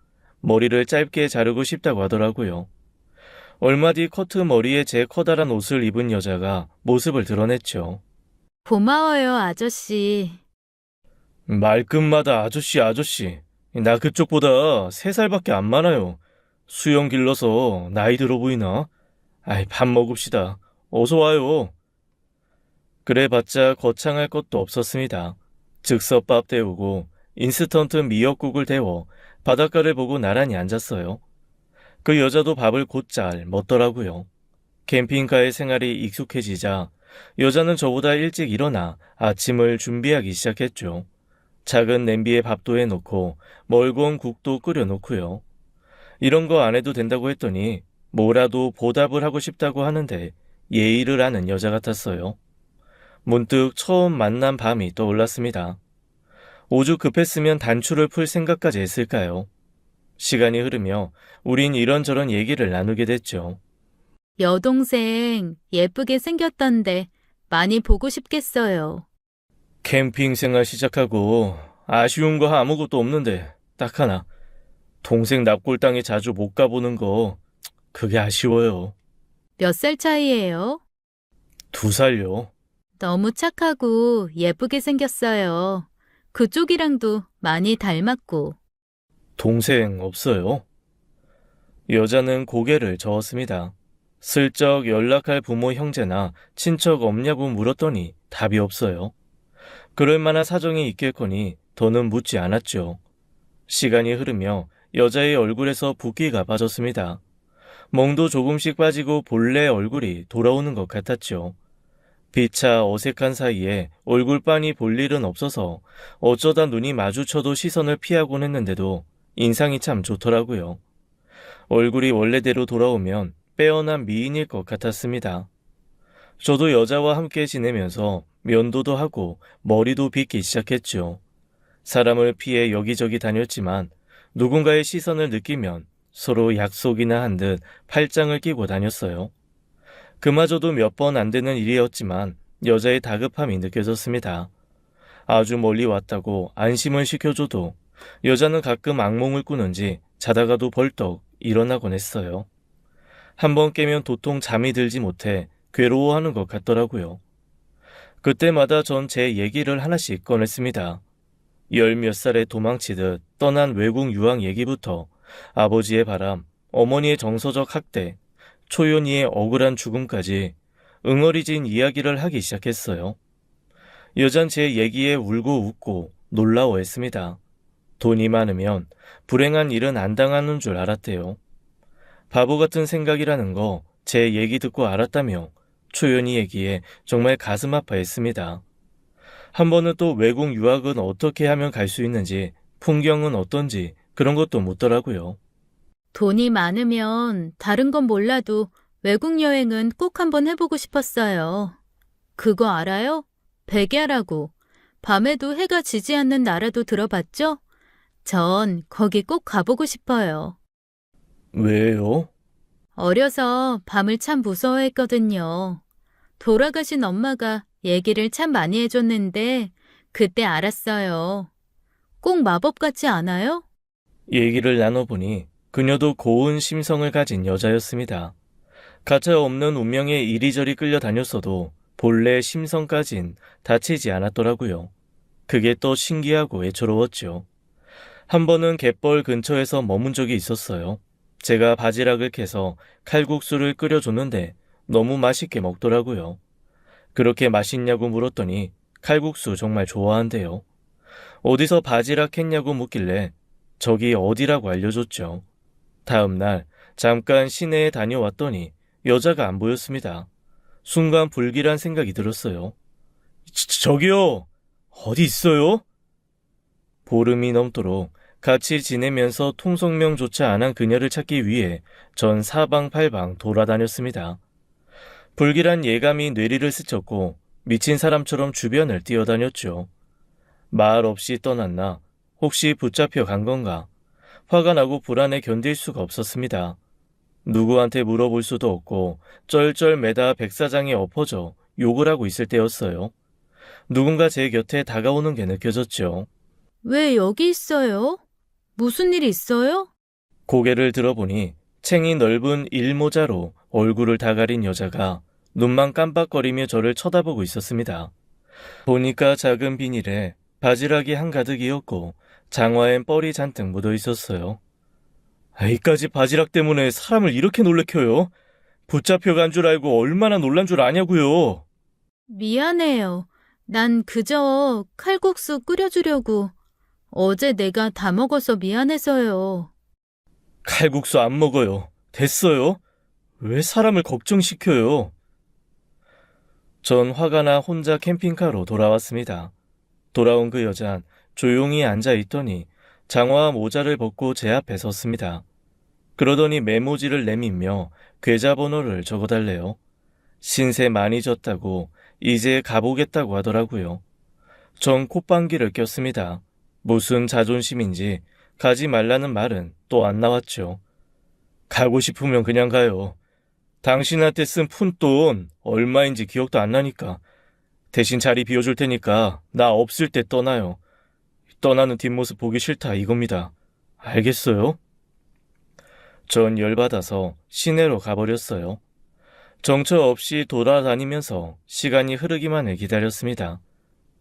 머리를 짧게 자르고 싶다고 하더라고요. 얼마 뒤 커트 머리에 제 커다란 옷을 입은 여자가 모습을 드러냈죠. 고마워요, 아저씨. 말끝마다 아저씨 아저씨. 나 그쪽보다 3살밖에 안 많아요. 수염 길러서 나이 들어 보이나? 아이, 밥 먹읍시다. 어서 와요. 그래봤자 거창할 것도 없었습니다. 즉석밥 데우고 인스턴트 미역국을 데워 바닷가를 보고 나란히 앉았어요. 그 여자도 밥을 곧잘 먹더라고요. 캠핑카의 생활이 익숙해지자 여자는 저보다 일찍 일어나 아침을 준비하기 시작했죠. 작은 냄비에 밥도 해놓고 멀건 국도 끓여놓고요. 이런 거 안 해도 된다고 했더니 뭐라도 보답을 하고 싶다고 하는데 예의를 아는 여자 같았어요. 문득 처음 만난 밤이 떠올랐습니다. 오죽 급했으면 단추를 풀 생각까지 했을까요? 시간이 흐르며 우린 이런저런 얘기를 나누게 됐죠. 여동생 예쁘게 생겼던데 많이 보고 싶겠어요. 캠핑 생활 시작하고 아쉬운 거 아무것도 없는데 딱 하나. 동생 납골당에 자주 못 가보는 거, 그게 아쉬워요. 몇 살 차이예요? 2살요. 너무 착하고 예쁘게 생겼어요. 그쪽이랑도 많이 닮았고. 동생 없어요? 여자는 고개를 저었습니다. 슬쩍 연락할 부모 형제나 친척 없냐고 물었더니 답이 없어요. 그럴 만한 사정이 있겠거니 더는 묻지 않았죠. 시간이 흐르며 여자의 얼굴에서 붓기가 빠졌습니다. 멍도 조금씩 빠지고 본래 얼굴이 돌아오는 것 같았죠. 피차 어색한 사이에 얼굴빤히 볼 일은 없어서 어쩌다 눈이 마주쳐도 시선을 피하곤 했는데도 인상이 참 좋더라고요. 얼굴이 원래대로 돌아오면 빼어난 미인일 것 같았습니다. 저도 여자와 함께 지내면서 면도도 하고 머리도 빗기 시작했죠. 사람을 피해 여기저기 다녔지만 누군가의 시선을 느끼면 서로 약속이나 한 듯 팔짱을 끼고 다녔어요. 그마저도 몇 번 안 되는 일이었지만 여자의 다급함이 느껴졌습니다. 아주 멀리 왔다고 안심을 시켜줘도 여자는 가끔 악몽을 꾸는지 자다가도 벌떡 일어나곤 했어요. 한번 깨면 도통 잠이 들지 못해 괴로워하는 것 같더라고요. 그때마다 전 제 얘기를 하나씩 꺼냈습니다. 10몇 살에 도망치듯 떠난 외국 유학 얘기부터 아버지의 바람, 어머니의 정서적 학대, 초연이의 억울한 죽음까지 응어리진 이야기를 하기 시작했어요. 여잔 제 얘기에 울고 웃고 놀라워했습니다. 돈이 많으면 불행한 일은 안 당하는 줄 알았대요. 바보 같은 생각이라는 거 제 얘기 듣고 알았다며 초연이 얘기에 정말 가슴 아파했습니다. 한 번은 또 외국 유학은 어떻게 하면 갈 수 있는지, 풍경은 어떤지 그런 것도 묻더라고요. 돈이 많으면 다른 건 몰라도 외국 여행은 꼭 한번 해보고 싶었어요. 그거 알아요? 백야라고. 밤에도 해가 지지 않는 나라도 들어봤죠? 전 거기 꼭 가보고 싶어요. 왜요? 어려서 밤을 참 무서워했거든요. 돌아가신 엄마가 얘기를 참 많이 해줬는데 그때 알았어요. 꼭 마법 같지 않아요? 얘기를 나눠보니 그녀도 고운 심성을 가진 여자였습니다. 가차 없는 운명에 이리저리 끌려다녔어도 본래 심성까진 다치지 않았더라고요. 그게 또 신기하고 애처로웠죠. 한 번은 갯벌 근처에서 머문 적이 있었어요. 제가 바지락을 캐서 칼국수를 끓여줬는데 너무 맛있게 먹더라고요. 그렇게 맛있냐고 물었더니 칼국수 정말 좋아한대요. 어디서 바지락 했냐고 묻길래 저기 어디라고 알려줬죠. 다음 날 잠깐 시내에 다녀왔더니 여자가 안 보였습니다. 순간 불길한 생각이 들었어요. 저기요! 어디 있어요? 보름이 넘도록 같이 지내면서 통성명조차 안 한 그녀를 찾기 위해 전 사방팔방 돌아다녔습니다. 불길한 예감이 뇌리를 스쳤고 미친 사람처럼 주변을 뛰어다녔죠. 말 없이 떠났나? 혹시 붙잡혀 간 건가? 화가 나고 불안해 견딜 수가 없었습니다. 누구한테 물어볼 수도 없고 쩔쩔매다 백사장에 엎어져 욕을 하고 있을 때였어요. 누군가 제 곁에 다가오는 게 느껴졌죠. 왜 여기 있어요? 무슨 일 있어요? 고개를 들어보니 챙이 넓은 일모자로 얼굴을 다 가린 여자가 눈만 깜빡거리며 저를 쳐다보고 있었습니다. 보니까 작은 비닐에 바지락이 한가득이었고 장화엔 뻘이 잔뜩 묻어 있었어요. 이까지 바지락 때문에 사람을 이렇게 놀래켜요? 붙잡혀간 줄 알고 얼마나 놀란 줄 아냐고요. 미안해요. 난 그저 칼국수 끓여주려고. 어제 내가 다 먹어서 미안해서요. 칼국수 안 먹어요. 됐어요? 왜 사람을 걱정시켜요? 전 화가 나 혼자 캠핑카로 돌아왔습니다. 돌아온 그 여잔 조용히 앉아있더니 장화와 모자를 벗고 제 앞에 섰습니다. 그러더니 메모지를 내밀며 계좌번호를 적어달래요. 신세 많이 졌다고 이제 가보겠다고 하더라고요. 전 콧방귀를 꼈습니다. 무슨 자존심인지 가지 말라는 말은 또 안 나왔죠. 가고 싶으면 그냥 가요. 당신한테 쓴 푼돈 얼마인지 기억도 안 나니까. 대신 자리 비워줄 테니까 나 없을 때 떠나요. 떠나는 뒷모습 보기 싫다 이겁니다. 알겠어요? 전 열받아서 시내로 가버렸어요. 정처 없이 돌아다니면서 시간이 흐르기만을 기다렸습니다.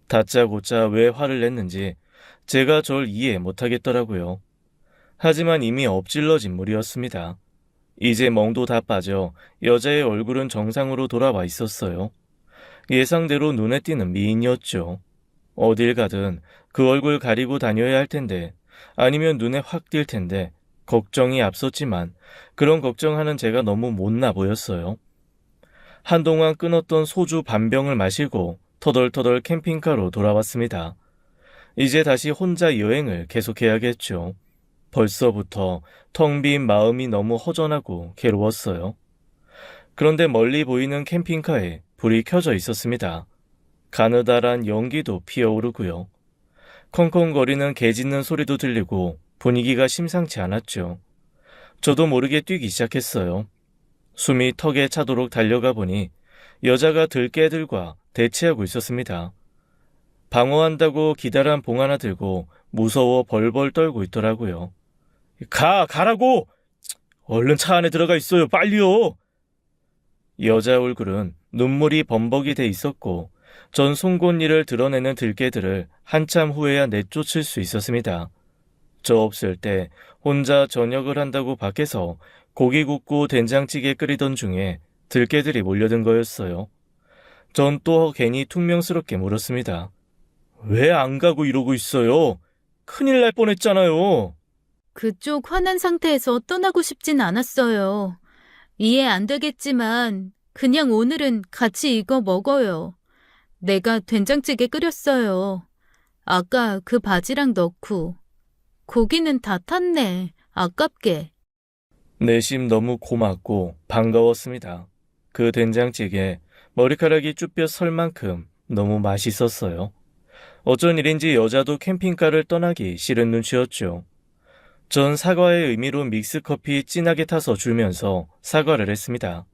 다짜고짜 왜 화를 냈는지 제가 절 이해 못하겠더라고요. 하지만 이미 엎질러진 물이었습니다. 이제 멍도 다 빠져 여자의 얼굴은 정상으로 돌아와 있었어요. 예상대로 눈에 띄는 미인이었죠. 어딜 가든 그 얼굴 가리고 다녀야 할 텐데 아니면 눈에 확 띌 텐데 걱정이 앞섰지만 그런 걱정하는 제가 너무 못나 보였어요. 한동안 끊었던 소주 반병을 마시고 터덜터덜 캠핑카로 돌아왔습니다. 이제 다시 혼자 여행을 계속해야겠죠. 벌써부터 텅 빈 마음이 너무 허전하고 괴로웠어요. 그런데 멀리 보이는 캠핑카에 불이 켜져 있었습니다. 가느다란 연기도 피어오르고요. 컹컹거리는 개 짖는 소리도 들리고 분위기가 심상치 않았죠. 저도 모르게 뛰기 시작했어요. 숨이 턱에 차도록 달려가 보니 여자가 들개들과 대치하고 있었습니다. 방어한다고 기다란 봉 하나 들고 무서워 벌벌 떨고 있더라고요. 가라고! 얼른 차 안에 들어가 있어요, 빨리요! 여자 얼굴은 눈물이 범벅이 돼 있었고 전 송곳니를 드러내는 들개들을 한참 후에야 내쫓을 수 있었습니다. 저 없을 때 혼자 저녁을 한다고 밖에서 고기 굽고 된장찌개 끓이던 중에 들개들이 몰려든 거였어요. 전 또 괜히 퉁명스럽게 물었습니다. 왜 안 가고 이러고 있어요? 큰일 날 뻔했잖아요. 그쪽 화난 상태에서 떠나고 싶진 않았어요. 이해 안 되겠지만 그냥 오늘은 같이 이거 먹어요. 내가 된장찌개 끓였어요. 아까 그 바지락 넣고. 고기는 다 탔네. 아깝게. 내심 너무 고맙고 반가웠습니다. 그 된장찌개 머리카락이 쭈뼛 설 만큼 너무 맛있었어요. 어쩐 일인지 여자도 캠핑카를 떠나기 싫은 눈치였죠. 전 사과의 의미로 믹스커피 진하게 타서 줄면서 사과를 했습니다.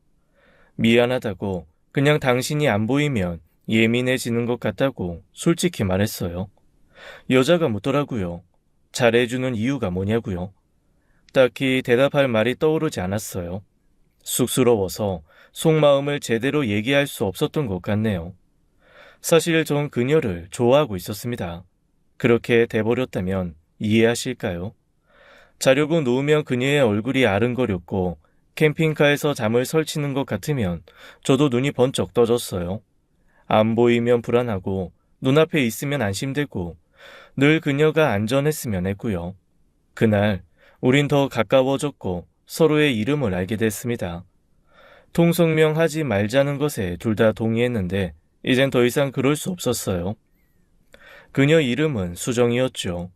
미안하다고, 그냥 당신이 안 보이면 예민해지는 것 같다고 솔직히 말했어요. 여자가 묻더라고요. 잘해주는 이유가 뭐냐고요. 딱히 대답할 말이 떠오르지 않았어요. 쑥스러워서 속마음을 제대로 얘기할 수 없었던 것 같네요. 사실 전 그녀를 좋아하고 있었습니다. 그렇게 돼버렸다면 이해하실까요? 자려고 누우면 그녀의 얼굴이 아른거렸고 캠핑카에서 잠을 설치는 것 같으면 저도 눈이 번쩍 떠졌어요. 안 보이면 불안하고 눈앞에 있으면 안심되고 늘 그녀가 안전했으면 했고요. 그날 우린 더 가까워졌고 서로의 이름을 알게 됐습니다. 통성명 하지 말자는 것에 둘 다 동의했는데 이젠 더 이상 그럴 수 없었어요. 그녀 이름은 수정이었죠.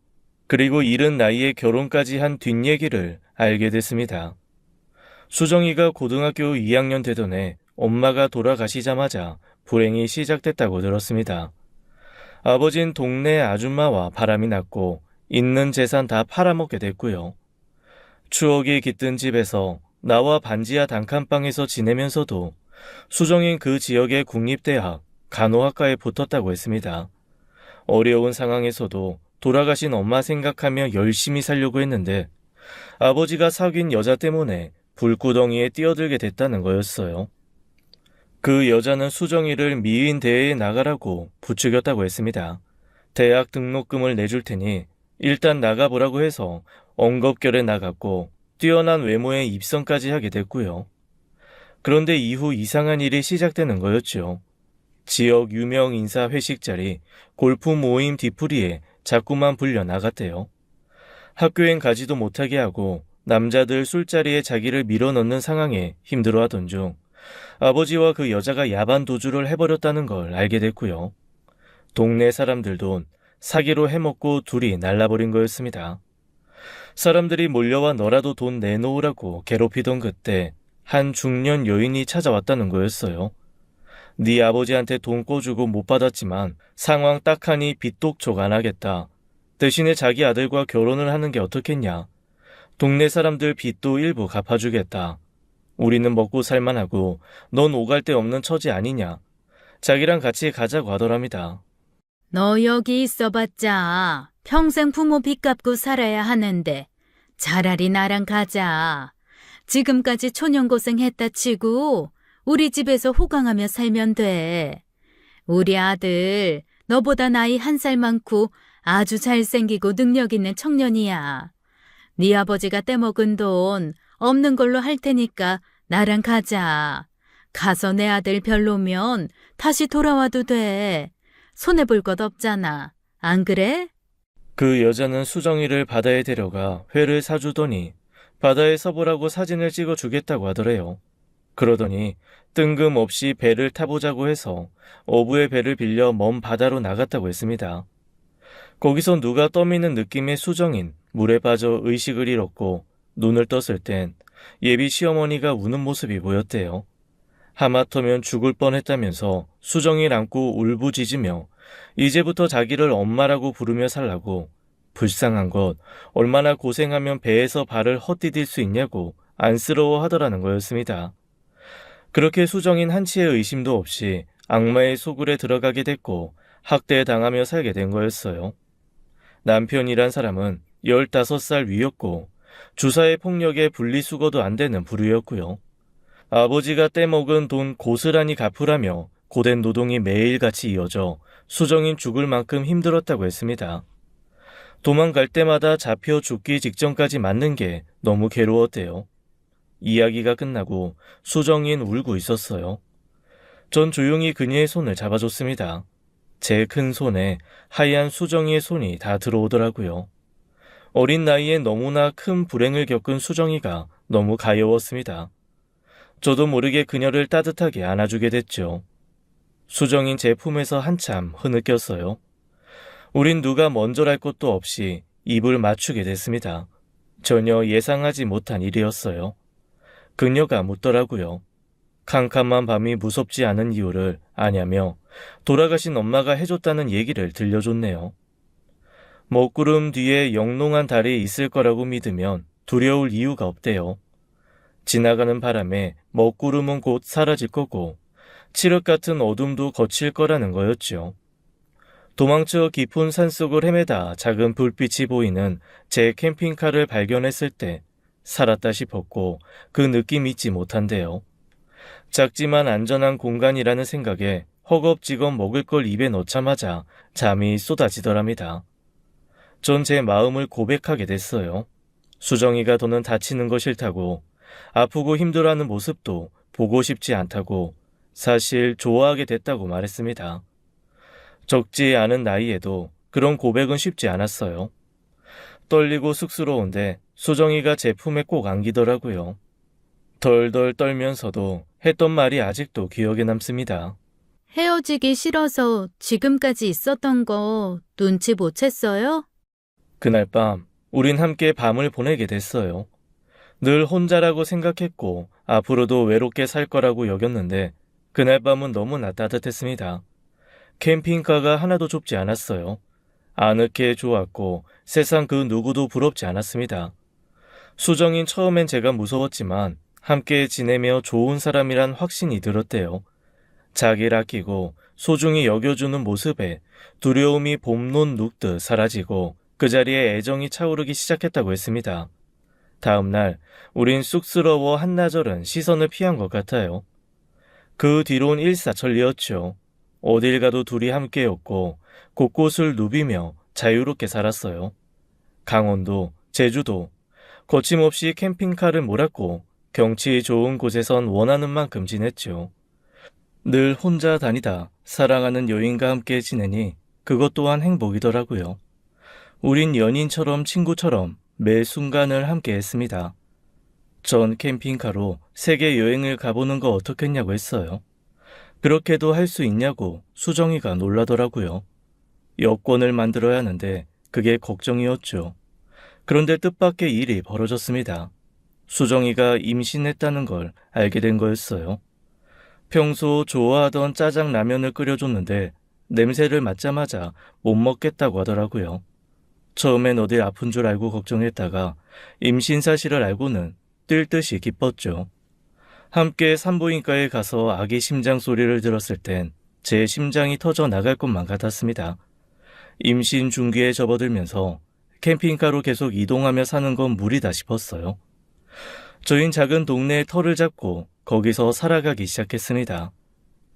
그리고 이른 나이에 결혼까지 한 뒷얘기를 알게 됐습니다. 수정이가 고등학교 2학년 되던 해 엄마가 돌아가시자마자 불행이 시작됐다고 들었습니다. 아버진 동네 아줌마와 바람이 났고 있는 재산 다 팔아먹게 됐고요. 추억이 깃든 집에서 나와 반지하 단칸방에서 지내면서도 수정인 그 지역의 국립대학 간호학과에 붙었다고 했습니다. 어려운 상황에서도 돌아가신 엄마 생각하며 열심히 살려고 했는데 아버지가 사귄 여자 때문에 불구덩이에 뛰어들게 됐다는 거였어요. 그 여자는 수정이를 미인 대회에 나가라고 부추겼다고 했습니다. 대학 등록금을 내줄 테니 일단 나가보라고 해서 엉겁결에 나갔고 뛰어난 외모에 입성까지 하게 됐고요. 그런데 이후 이상한 일이 시작되는 거였죠. 지역 유명 인사 회식 자리, 골프 모임 뒤풀이에 자꾸만 불려 나갔대요. 학교엔 가지도 못하게 하고 남자들 술자리에 자기를 밀어넣는 상황에 힘들어하던 중 아버지와 그 여자가 야반 도주를 해버렸다는 걸 알게 됐고요. 동네 사람들도 사기로 해먹고 둘이 날라버린 거였습니다. 사람들이 몰려와 너라도 돈 내놓으라고 괴롭히던 그때 한 중년 여인이 찾아왔다는 거였어요. 네 아버지한테 돈 꿔주고 못 받았지만 상황 딱하니 빚독촉 안 하겠다. 대신에 자기 아들과 결혼을 하는 게 어떻겠냐. 동네 사람들 빚도 일부 갚아주겠다. 우리는 먹고 살만하고 넌 오갈 데 없는 처지 아니냐. 자기랑 같이 가자고 하더랍니다. 너 여기 있어봤자 평생 부모 빚 갚고 살아야 하는데 차라리 나랑 가자. 지금까지 초년고생했다 치고 우리 집에서 호강하며 살면 돼. 우리 아들 너보다 나이 1살 많고 아주 잘생기고 능력 있는 청년이야. 네 아버지가 떼먹은 돈 없는 걸로 할 테니까 나랑 가자. 가서 내 아들 별로면 다시 돌아와도 돼. 손해볼 것 없잖아. 안 그래? 그 여자는 수정이를 바다에 데려가 회를 사주더니 바다에 서보라고 사진을 찍어주겠다고 하더래요. 그러더니 뜬금없이 배를 타보자고 해서 어부의 배를 빌려 먼 바다로 나갔다고 했습니다. 거기서 누가 떠미는 느낌의 수정인 물에 빠져 의식을 잃었고 눈을 떴을 땐 예비 시어머니가 우는 모습이 보였대요. 하마터면 죽을 뻔했다면서 수정이를 안고 울부짖으며 이제부터 자기를 엄마라고 부르며 살라고, 불쌍한 것 얼마나 고생하면 배에서 발을 헛디딜 수 있냐고 안쓰러워하더라는 거였습니다. 그렇게 수정인 한치의 의심도 없이 악마의 소굴에 들어가게 됐고 학대당하며 살게 된 거였어요. 남편이란 사람은 15살 위였고 주사의 폭력에 분리수거도 안 되는 부류였고요. 아버지가 떼먹은 돈 고스란히 갚으라며 고된 노동이 매일같이 이어져 수정인 죽을 만큼 힘들었다고 했습니다. 도망갈 때마다 잡혀 죽기 직전까지 맞는 게 너무 괴로웠대요. 이야기가 끝나고 수정인 울고 있었어요. 전 조용히 그녀의 손을 잡아줬습니다. 제 큰 손에 하얀 수정이의 손이 다 들어오더라고요. 어린 나이에 너무나 큰 불행을 겪은 수정이가 너무 가여웠습니다. 저도 모르게 그녀를 따뜻하게 안아주게 됐죠. 수정인 제 품에서 한참 흐느꼈어요. 우린 누가 먼저랄 것도 없이 입을 맞추게 됐습니다. 전혀 예상하지 못한 일이었어요. 그녀가 묻더라고요. 캄캄한 밤이 무섭지 않은 이유를 아냐며 돌아가신 엄마가 해줬다는 얘기를 들려줬네요. 먹구름 뒤에 영롱한 달이 있을 거라고 믿으면 두려울 이유가 없대요. 지나가는 바람에 먹구름은 곧 사라질 거고 칠흑 같은 어둠도 거칠 거라는 거였죠. 도망쳐 깊은 산속을 헤매다 작은 불빛이 보이는 제 캠핑카를 발견했을 때 살았다 싶었고 그 느낌 잊지 못한대요. 작지만 안전한 공간이라는 생각에 허겁지겁 먹을 걸 입에 넣자마자 잠이 쏟아지더랍니다. 전 제 마음을 고백하게 됐어요. 수정이가 더는 다치는 거 싫다고, 아프고 힘들어하는 모습도 보고 싶지 않다고, 사실 좋아하게 됐다고 말했습니다. 적지 않은 나이에도 그런 고백은 쉽지 않았어요. 떨리고 쑥스러운데 수정이가 제 품에 꼭 안기더라고요. 덜덜 떨면서도 했던 말이 아직도 기억에 남습니다. 헤어지기 싫어서 지금까지 있었던 거 눈치 못 챘어요? 그날 밤 우린 함께 밤을 보내게 됐어요. 늘 혼자라고 생각했고 앞으로도 외롭게 살 거라고 여겼는데 그날 밤은 너무나 따뜻했습니다. 캠핑카가 하나도 좁지 않았어요. 아늑해 좋았고 세상 그 누구도 부럽지 않았습니다. 수정인 처음엔 제가 무서웠지만 함께 지내며 좋은 사람이란 확신이 들었대요. 자기를 아끼고 소중히 여겨주는 모습에 두려움이 봄눈 눕듯 사라지고 그 자리에 애정이 차오르기 시작했다고 했습니다. 다음 날 우린 쑥스러워 한나절은 시선을 피한 것 같아요. 그 뒤론 일사천리였죠. 어딜 가도 둘이 함께였고 곳곳을 누비며 자유롭게 살았어요. 강원도, 제주도, 거침없이 캠핑카를 몰았고 경치 좋은 곳에선 원하는 만큼 지냈죠. 늘 혼자 다니다 사랑하는 여인과 함께 지내니 그것 또한 행복이더라고요. 우린 연인처럼 친구처럼 매 순간을 함께 했습니다. 전 캠핑카로 세계 여행을 가보는 거 어떻겠냐고 했어요. 그렇게도 할 수 있냐고 수정이가 놀라더라고요. 여권을 만들어야 하는데 그게 걱정이었죠. 그런데 뜻밖의 일이 벌어졌습니다. 수정이가 임신했다는 걸 알게 된 거였어요. 평소 좋아하던 짜장라면을 끓여줬는데 냄새를 맡자마자 못 먹겠다고 하더라고요. 처음엔 어디 아픈 줄 알고 걱정했다가 임신 사실을 알고는 뛸 듯이 기뻤죠. 함께 산부인과에 가서 아기 심장 소리를 들었을 땐 제 심장이 터져 나갈 것만 같았습니다. 임신 중기에 접어들면서 캠핑카로 계속 이동하며 사는 건 무리다 싶었어요. 저흰 작은 동네에 터를 잡고 거기서 살아가기 시작했습니다.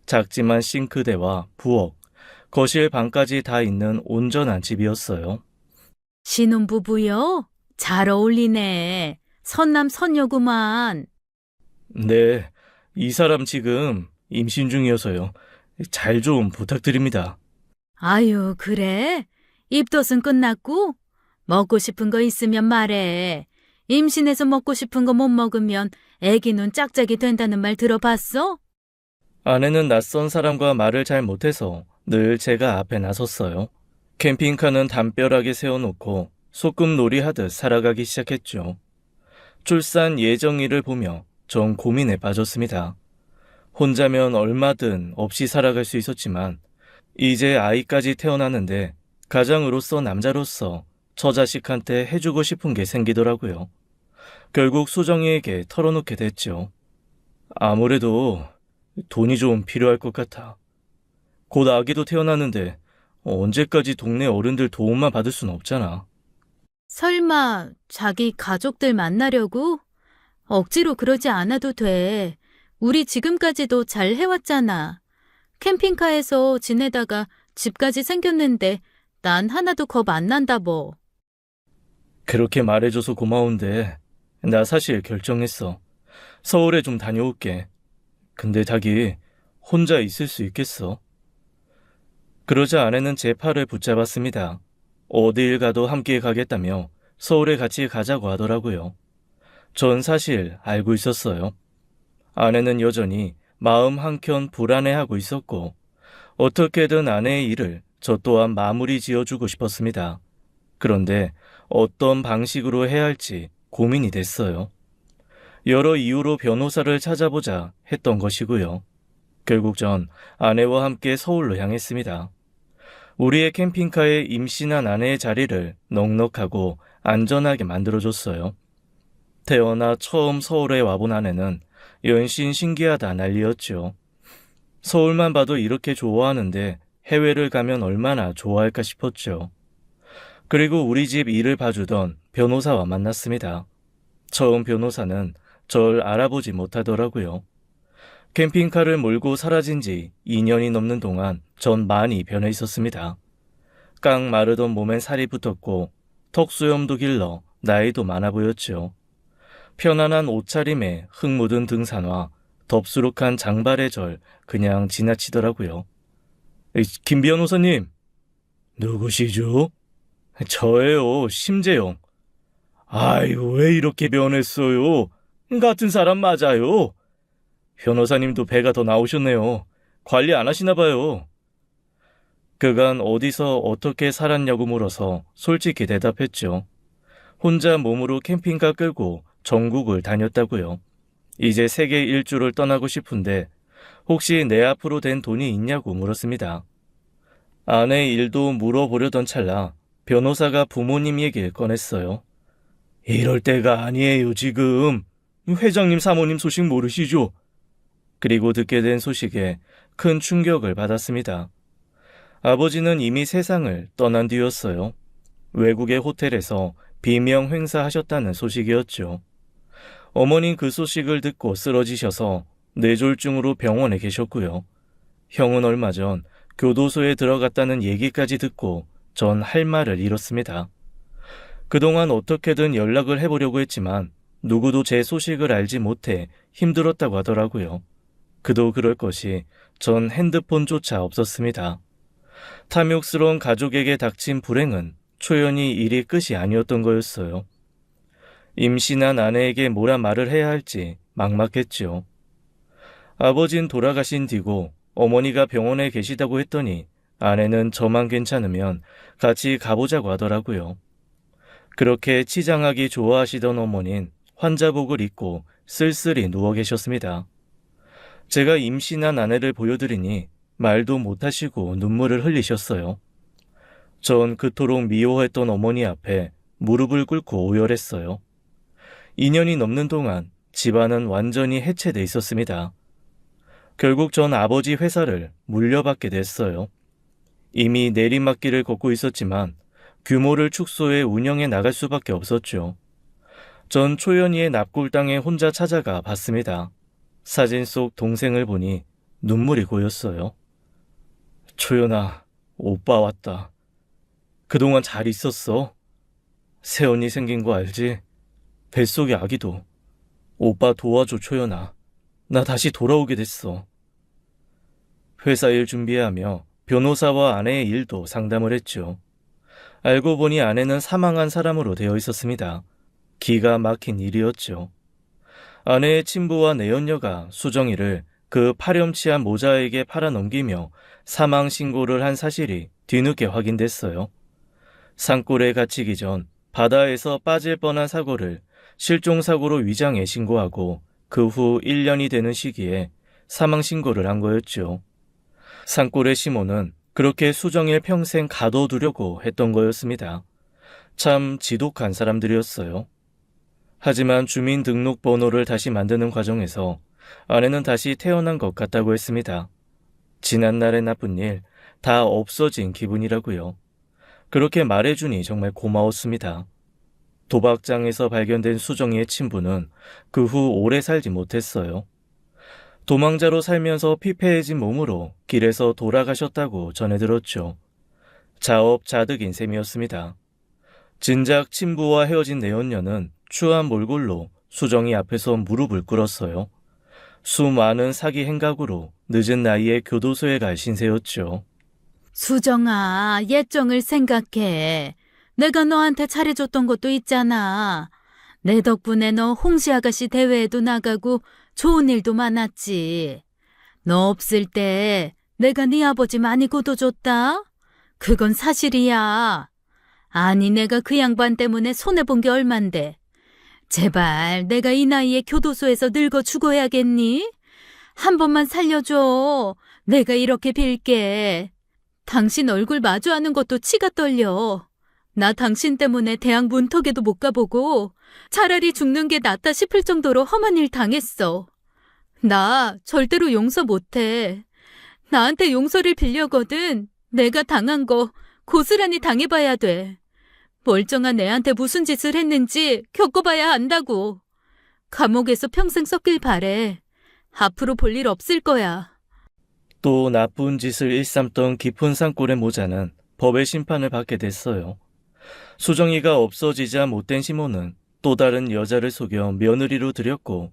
작지만 싱크대와 부엌, 거실 방까지 다 있는 온전한 집이었어요. 신혼부부요? 잘 어울리네. 선남선녀구만. 네, 이 사람 지금 임신 중이어서요. 잘 좀 부탁드립니다. 아유, 그래? 입덧은 끝났고? 먹고 싶은 거 있으면 말해. 임신해서 먹고 싶은 거 못 먹으면 애기 눈 짝짝이 된다는 말 들어봤어? 아내는 낯선 사람과 말을 잘 못해서 늘 제가 앞에 나섰어요. 캠핑카는 담벼락에 세워놓고 소꿉놀이 하듯 살아가기 시작했죠. 출산 예정일을 보며 전 고민에 빠졌습니다. 혼자면 얼마든 없이 살아갈 수 있었지만 이제 아이까지 태어나는데 가장으로서 남자로서 처자식한테 해주고 싶은 게 생기더라고요. 결국 수정이에게 털어놓게 됐죠. 아무래도 돈이 좀 필요할 것 같아. 곧 아기도 태어나는데 언제까지 동네 어른들 도움만 받을 순 없잖아. 설마 자기 가족들 만나려고? 억지로 그러지 않아도 돼. 우리 지금까지도 잘 해왔잖아. 캠핑카에서 지내다가 집까지 생겼는데 난 하나도 겁 안 난다 뭐. 그렇게 말해줘서 고마운데 나 사실 결정했어. 서울에 좀 다녀올게. 근데 자기 혼자 있을 수 있겠어? 그러자 아내는 제 팔을 붙잡았습니다. 어딜 가도 함께 가겠다며 서울에 같이 가자고 하더라고요. 전 사실 알고 있었어요. 아내는 여전히 마음 한켠 불안해하고 있었고 어떻게든 아내의 일을 저 또한 마무리 지어주고 싶었습니다. 그런데 어떤 방식으로 해야 할지 고민이 됐어요. 여러 이유로 변호사를 찾아보자 했던 것이고요. 결국 전 아내와 함께 서울로 향했습니다. 우리의 캠핑카에 임신한 아내의 자리를 넉넉하고 안전하게 만들어줬어요. 태어나 처음 서울에 와본 아내는 연신 신기하다 난리였죠. 서울만 봐도 이렇게 좋아하는데 해외를 가면 얼마나 좋아할까 싶었죠. 그리고 우리 집 일을 봐주던 변호사와 만났습니다. 처음 변호사는 절 알아보지 못하더라고요. 캠핑카를 몰고 사라진 지 2년이 넘는 동안 전 많이 변해 있었습니다. 깡 마르던 몸엔 살이 붙었고 턱수염도 길러 나이도 많아 보였죠. 편안한 옷차림에 흙 묻은 등산화, 덥수룩한 장발의 절 그냥 지나치더라고요. 김 변호사님. 누구시죠? 저예요, 심재영. 아이고, 왜 이렇게 변했어요? 같은 사람 맞아요. 변호사님도 배가 더 나오셨네요. 관리 안 하시나 봐요. 그간 어디서 어떻게 살았냐고 물어서 솔직히 대답했죠. 혼자 몸으로 캠핑카 끌고 전국을 다녔다고요. 이제 세계 일주를 떠나고 싶은데 혹시 내 앞으로 된 돈이 있냐고 물었습니다. 아내의 일도 물어보려던 찰나 변호사가 부모님 얘기를 꺼냈어요. 이럴 때가 아니에요, 지금. 회장님 사모님 소식 모르시죠? 그리고 듣게 된 소식에 큰 충격을 받았습니다. 아버지는 이미 세상을 떠난 뒤였어요. 외국의 호텔에서 비명 행사하셨다는 소식이었죠. 어머닌 그 소식을 듣고 쓰러지셔서 뇌졸중으로 병원에 계셨고요. 형은 얼마 전 교도소에 들어갔다는 얘기까지 듣고 전 할 말을 잃었습니다. 그동안 어떻게든 연락을 해보려고 했지만 누구도 제 소식을 알지 못해 힘들었다고 하더라고요. 그도 그럴 것이 전 핸드폰조차 없었습니다. 탐욕스러운 가족에게 닥친 불행은 초연히 일이 끝이 아니었던 거였어요. 임신한 아내에게 뭐라 말을 해야 할지 막막했죠. 아버진 돌아가신 뒤고 어머니가 병원에 계시다고 했더니 아내는 저만 괜찮으면 같이 가보자고 하더라고요. 그렇게 치장하기 좋아하시던 어머닌 환자복을 입고 쓸쓸히 누워 계셨습니다. 제가 임신한 아내를 보여드리니 말도 못하시고 눈물을 흘리셨어요. 전 그토록 미워했던 어머니 앞에 무릎을 꿇고 오열했어요. 2년이 넘는 동안 집안은 완전히 해체돼 있었습니다. 결국 전 아버지 회사를 물려받게 됐어요. 이미 내리막길을 걷고 있었지만 규모를 축소해 운영해 나갈 수밖에 없었죠. 전 초연이의 납골당에 혼자 찾아가 봤습니다. 사진 속 동생을 보니 눈물이 고였어요. 초연아, 오빠 왔다. 그동안 잘 있었어? 새언니 생긴 거 알지? 뱃속의 아기도. 오빠 도와줘, 초연아. 나 다시 돌아오게 됐어. 회사 일 준비하며 변호사와 아내의 일도 상담을 했죠. 알고 보니 아내는 사망한 사람으로 되어 있었습니다. 기가 막힌 일이었죠. 아내의 친부와 내연녀가 수정이를 그 파렴치한 모자에게 팔아넘기며 사망 신고를 한 사실이 뒤늦게 확인됐어요. 산골에 갇히기 전 바다에서 빠질 뻔한 사고를 실종사고로 위장해 신고하고 그 후 1년이 되는 시기에 사망 신고를 한 거였죠. 산골의 시모는 그렇게 수정일 평생 가둬두려고 했던 거였습니다. 참 지독한 사람들이었어요. 하지만 주민등록번호를 다시 만드는 과정에서 아내는 다시 태어난 것 같다고 했습니다. 지난날의 나쁜 일 다 없어진 기분이라고요. 그렇게 말해주니 정말 고마웠습니다. 도박장에서 발견된 수정이의 친부는 그 후 오래 살지 못했어요. 도망자로 살면서 피폐해진 몸으로 길에서 돌아가셨다고 전해 들었죠. 자업자득인 셈이었습니다. 진작 친부와 헤어진 내연녀는 추한 몰골로 수정이 앞에서 무릎을 꿇었어요. 수많은 사기 행각으로 늦은 나이에 교도소에 갈 신세였죠. 수정아, 예정을 생각해. 내가 너한테 잘해줬던 것도 있잖아. 내 덕분에 너 홍시 아가씨 대회에도 나가고 좋은 일도 많았지. 너 없을 때 내가 네 아버지 많이 고도줬다? 그건 사실이야. 아니, 내가 그 양반 때문에 손해본 게 얼만데. 제발 내가 이 나이에 교도소에서 늙어 죽어야겠니? 한 번만 살려줘. 내가 이렇게 빌게. 당신 얼굴 마주하는 것도 치가 떨려. 나 당신 때문에 대학 문턱에도 못 가보고 차라리 죽는 게 낫다 싶을 정도로 험한 일 당했어. 나 절대로 용서 못해. 나한테 용서를 빌려거든. 내가 당한 거 고스란히 당해봐야 돼. 멀쩡한 애한테 무슨 짓을 했는지 겪어봐야 안다고. 감옥에서 평생 썩길 바래. 앞으로 볼 일 없을 거야. 또 나쁜 짓을 일삼던 깊은 산골의 모자는 법의 심판을 받게 됐어요. 수정이가 없어지자 못된 시몬은 또 다른 여자를 속여 며느리로 들였고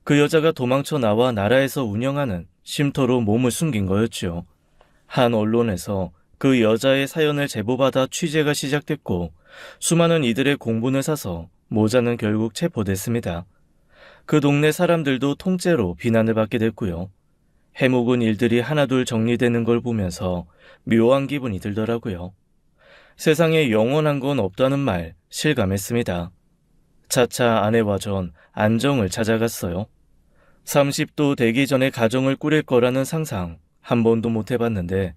그 여자가 도망쳐 나와 나라에서 운영하는 쉼터로 몸을 숨긴 거였죠. 한 언론에서 그 여자의 사연을 제보받아 취재가 시작됐고 수많은 이들의 공분을 사서 모자는 결국 체포됐습니다. 그 동네 사람들도 통째로 비난을 받게 됐고요. 해묵은 일들이 하나둘 정리되는 걸 보면서 묘한 기분이 들더라고요. 세상에 영원한 건 없다는 말 실감했습니다. 차차 아내와 전 안정을 찾아갔어요. 30도 되기 전에 가정을 꾸릴 거라는 상상 한 번도 못 해봤는데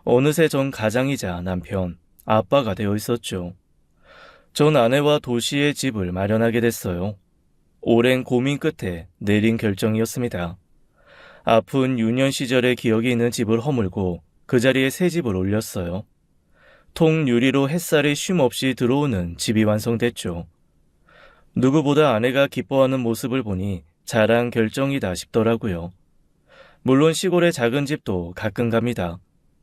어느새 전 가장이자 남편, 아빠가 되어 있었죠. 전 아내와 도시에 집을 마련하게 됐어요. 오랜 고민 끝에 내린 결정이었습니다. 아픈 유년 시절의 기억이 있는 집을 허물고 그 자리에 새 집을 올렸어요. 통유리로 햇살이 쉼없이 들어오는 집이 완성됐죠. 누구보다 아내가 기뻐하는 모습을 보니 잘한 결정이다 싶더라고요. 물론 시골의 작은 집도 가끔 갑니다.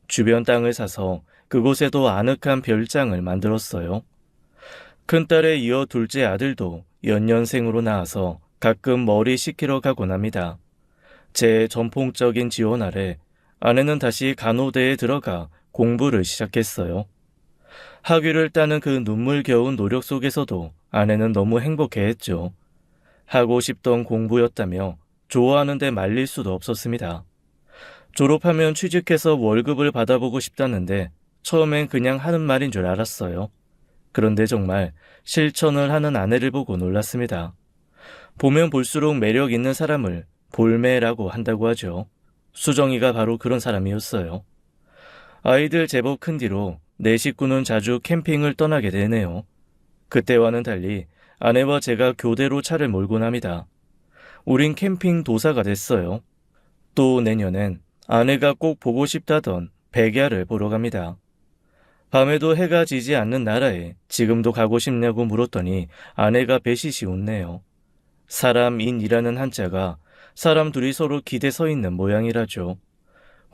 주변 땅을 사서 그곳에도 아늑한 별장을 만들었어요. 큰딸에 이어 둘째 아들도 연년생으로 나와서 가끔 머리 식히러 가곤 합니다. 제 전폭적인 지원 아래 아내는 다시 간호대에 들어가 공부를 시작했어요. 학위를 따는 그 눈물겨운 노력 속에서도 아내는 너무 행복해했죠. 하고 싶던 공부였다며 좋아하는데 말릴 수도 없었습니다. 졸업하면 취직해서 월급을 받아보고 싶다는데 처음엔 그냥 하는 말인 줄 알았어요. 그런데 정말 실천을 하는 아내를 보고 놀랐습니다. 보면 볼수록 매력 있는 사람을 볼매라고 한다고 하죠. 수정이가 바로 그런 사람이었어요. 아이들 제법 큰 뒤로 내 식구는 자주 캠핑을 떠나게 되네요. 그때와는 달리 아내와 제가 교대로 차를 몰곤 합니다. 우린 캠핑 도사가 됐어요. 또 내년엔 아내가 꼭 보고 싶다던 백야를 보러 갑니다. 밤에도 해가 지지 않는 나라에 지금도 가고 싶냐고 물었더니 아내가 배시시 웃네요. 사람인이라는 한자가 사람 둘이 서로 기대 서 있는 모양이라죠.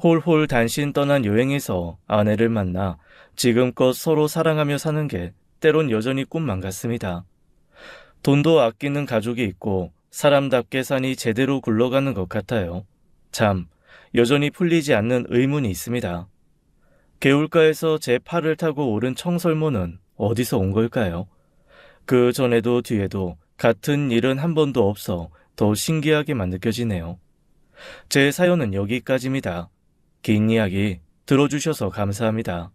홀홀 단신 떠난 여행에서 아내를 만나 지금껏 서로 사랑하며 사는 게 때론 여전히 꿈만 같습니다. 돈도 아끼는 가족이 있고 사람답게 사니 제대로 굴러가는 것 같아요. 참, 여전히 풀리지 않는 의문이 있습니다. 개울가에서 제 팔을 타고 오른 청설모는 어디서 온 걸까요? 그 전에도 뒤에도 같은 일은 한 번도 없어 더 신기하게만 느껴지네요. 제 사연은 여기까지입니다. 긴 이야기 들어주셔서 감사합니다.